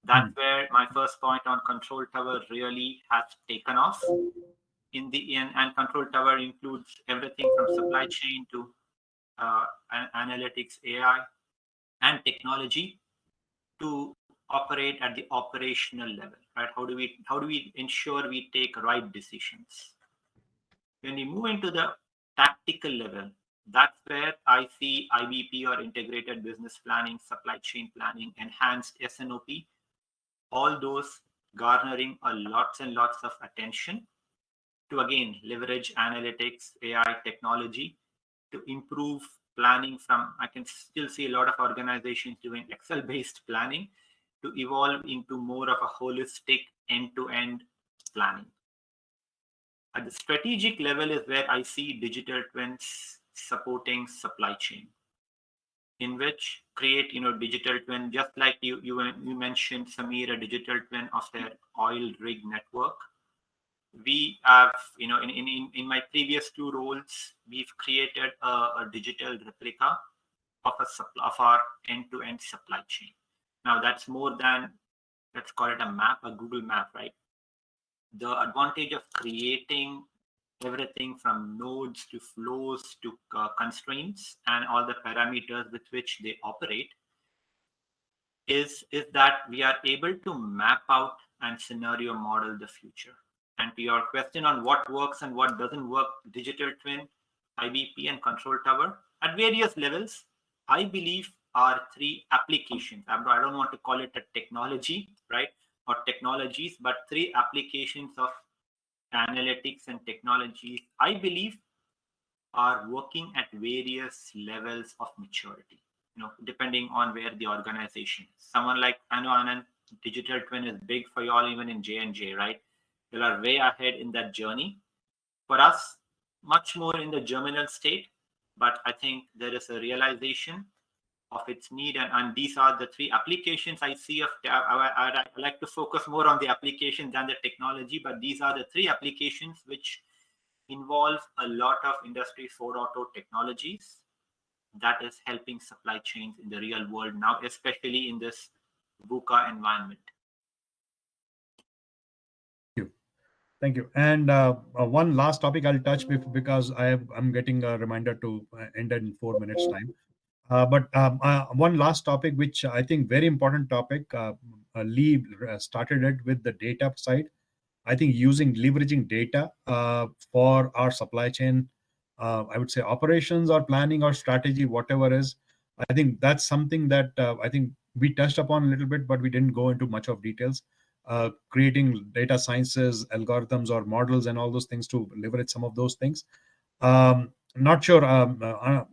That's where my first point on Control Tower really has taken off. In the end, and Control Tower includes everything from supply chain to analytics, AI, and technology to operate at the operational level, right? How do we ensure we take right decisions? When we move into the tactical level, that's where I see IBP or integrated business planning, supply chain planning, enhanced S&OP, all those garnering lots and lots of attention to again leverage analytics, AI, technology to improve planning. From I can still see a lot of organizations doing Excel-based planning to evolve into more of a holistic end-to-end planning. At the strategic level is where I see digital twins supporting supply chain, in which create digital twin, just like you mentioned, Samir, a digital twin of their oil rig network. We have, in my previous 2 roles, we've created a digital replica of our end-to-end supply chain. Now that's more than, let's call it a map, a Google map, right? The advantage of creating everything from nodes to flows to constraints and all the parameters with which they operate is that we are able to map out and scenario model the future. And to your question on what works and what doesn't work, digital twin, IBP, and Control Tower at various levels, I believe are 3 applications. I don't want to call it a technology, right, or technologies, but 3 applications of analytics and technologies, I believe, are working at various levels of maturity, depending on where the organization is. Someone like Anand, digital twin is big for you all, even in J&J, right? You are way ahead in that journey. For us, much more in the germinal state, but I think there is a realization of its need, and these are the 3 applications I see of. I like to focus more on the application than the technology, but these are the 3 applications which involve a lot of Industry 4.0 technologies that is helping supply chains in the real world now, especially in this VUCA environment. Thank you. And one last topic I'll touch because I'm getting a reminder to end in 4 minutes time. But one last topic, which I think very important topic, Lee started it with the data side. I think leveraging data for our supply chain, I would say operations or planning or strategy, whatever is, I think that's something that I think we touched upon a little bit, but we didn't go into much of details. Creating data sciences, algorithms, or models, and all those things to leverage some of those things. Not sure. I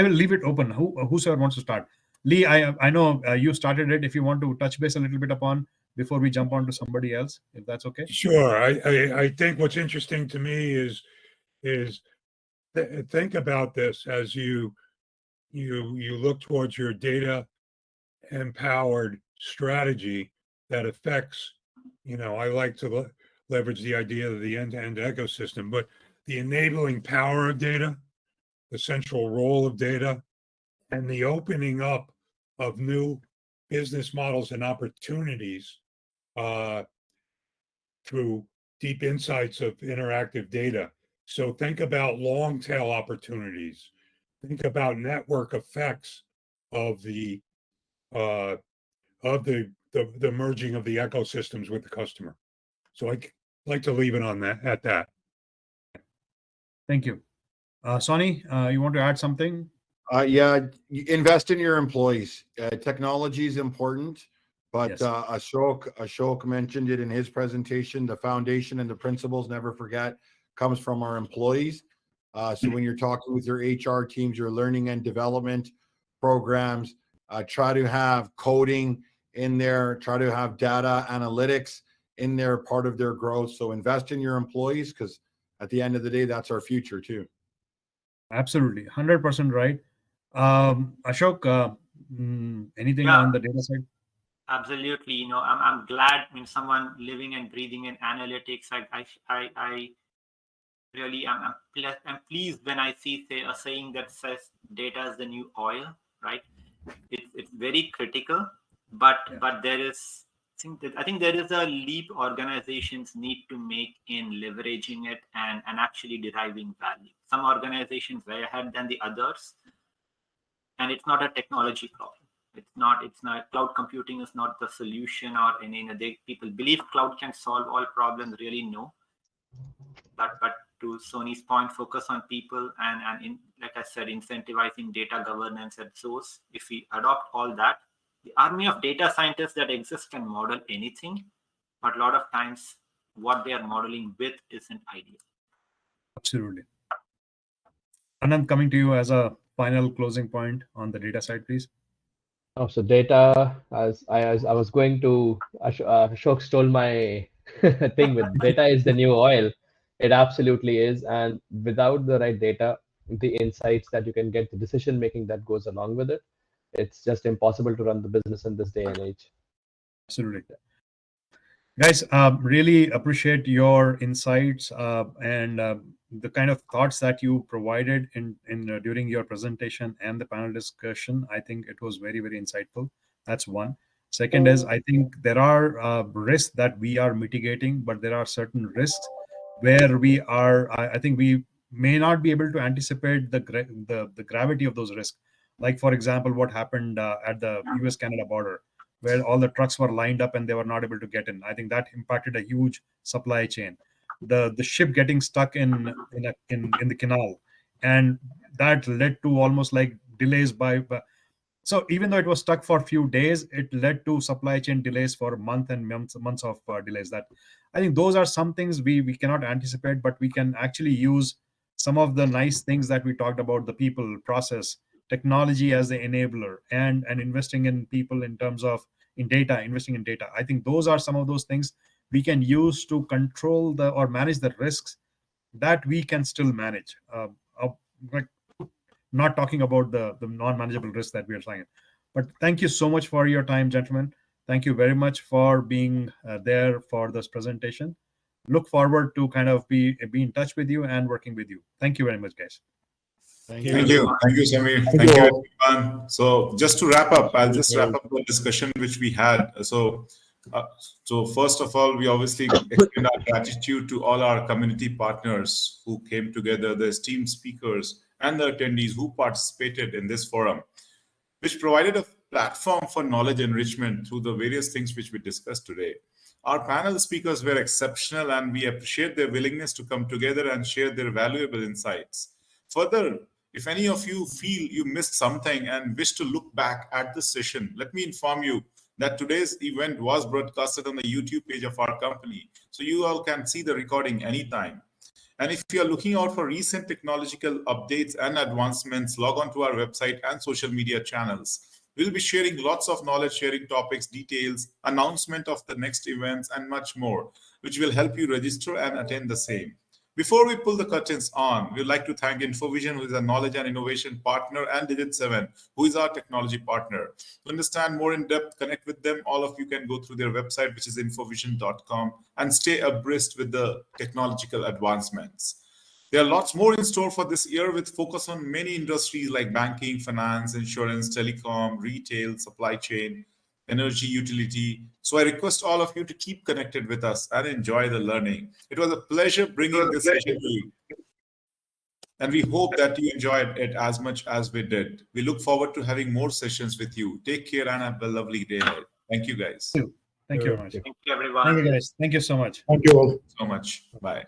will leave it open. Whosoever wants to start. Lee, I know you started it. If you want to touch base a little bit upon before we jump on to somebody else, if that's okay. Sure. I think what's interesting to me is think about this as you look towards your data empowered strategy that affects, I like to leverage the idea of the end-to-end ecosystem, but the enabling power of data, the central role of data, and the opening up of new business models and opportunities through deep insights of interactive data. So think about long tail opportunities. Think about network effects of the merging of the ecosystems with the customer. So I like to leave it on that at that. Thank you. Sonny, you want to add something? Yeah, invest in your employees. Technology is important, but Yes. Ashok mentioned it in his presentation. The foundation and the principles, never forget, comes from our employees. So when you're talking with your HR teams, your learning and development programs, try to have coding in there, try to have data analytics in there, part of their growth. So invest in your employees, because at the end of the day, that's our future too. Absolutely, 100% right. Ashok, anything Yeah. on the data side? Absolutely. I'm glad when someone living and breathing in analytics. I really I'm pleased when I see a saying that says data is the new oil, right? It's very critical, but there is I think there is a leap organizations need to make in leveraging it and actually deriving value. Some organizations way ahead than the others, and it's not a technology problem. It's not cloud computing is not the solution, or people believe cloud can solve all problems. Really, no. But to Sony's point, focus on people and like I said, incentivizing data governance at source. If we adopt all that, the army of data scientists that exist can model anything, but a lot of times what they are modeling with isn't ideal. Absolutely. Anand, coming to you as a final closing point on the data side, please. Oh, so data, as I was going to, Ashok stole my thing with data is the new oil. It absolutely is. And without the right data, the insights that you can get, the decision making that goes along with it, it's just impossible to run the business in this day and age. Absolutely. Guys, really appreciate your insights and the kind of thoughts that you provided in during your presentation and the panel discussion. I think it was very, very insightful. That's one. Second is, I think there are risks that we are mitigating, but there are certain risks where we are, I think we may not be able to anticipate the gravity of those risks. Like, for example, what happened at the US-Canada border, where all the trucks were lined up and they were not able to get in. I think that impacted a huge supply chain. The ship getting stuck in the canal, and that led to almost like delays so even though it was stuck for a few days, it led to supply chain delays for months and months of delays. That I think those are some things we cannot anticipate, but we can actually use some of the nice things that we talked about: the people, process, technology as the enabler, and investing in people in terms of investing in data. I think those are some of those things we can use to control or manage the risks that we can still manage. Like, not talking about the non-manageable risks that we are saying. But thank you so much for your time, gentlemen. Thank you very much for being there for this presentation. Look forward to kind of be in touch with you and working with you. Thank you very much, guys. Thank you, Samir. Thank you, everyone. So just to wrap up, I'll just wrap up the discussion which we had. So first of all, we obviously extend our gratitude to all our community partners who came together, the esteemed speakers and the attendees who participated in this forum, which provided a platform for knowledge enrichment through the various things which we discussed today. Our panel speakers were exceptional, and we appreciate their willingness to come together and share their valuable insights. Further, If any of you feel you missed something and wish to look back at this session, let me inform you that today's event was broadcasted on the YouTube page of our company. So you all can see the recording anytime. And if you are looking out for recent technological updates and advancements, log on to our website and social media channels. We'll be sharing lots of knowledge sharing topics, details, announcement of the next events, and much more, which will help you register and attend the same. Before we pull the curtains on, we'd like to thank Infovision, who is a knowledge and innovation partner, and Digit7, who is our technology partner. To understand more in depth, connect with them. All of you can go through their website, which is infovision.com, and stay abreast with the technological advancements. There are lots more in store for this year with focus on many industries like banking, finance, insurance, telecom, retail, supply chain, energy, utility. So I request all of you to keep connected with us and enjoy the learning. It was a pleasure bringing this session to you. And we hope that you enjoyed it as much as we did. We look forward to having more sessions with you. Take care and have a lovely day ahead. Thank you, guys. Thank you very much. Thank you, everyone. Thank you, guys. Thank you so much. Thank you all. So much. Bye.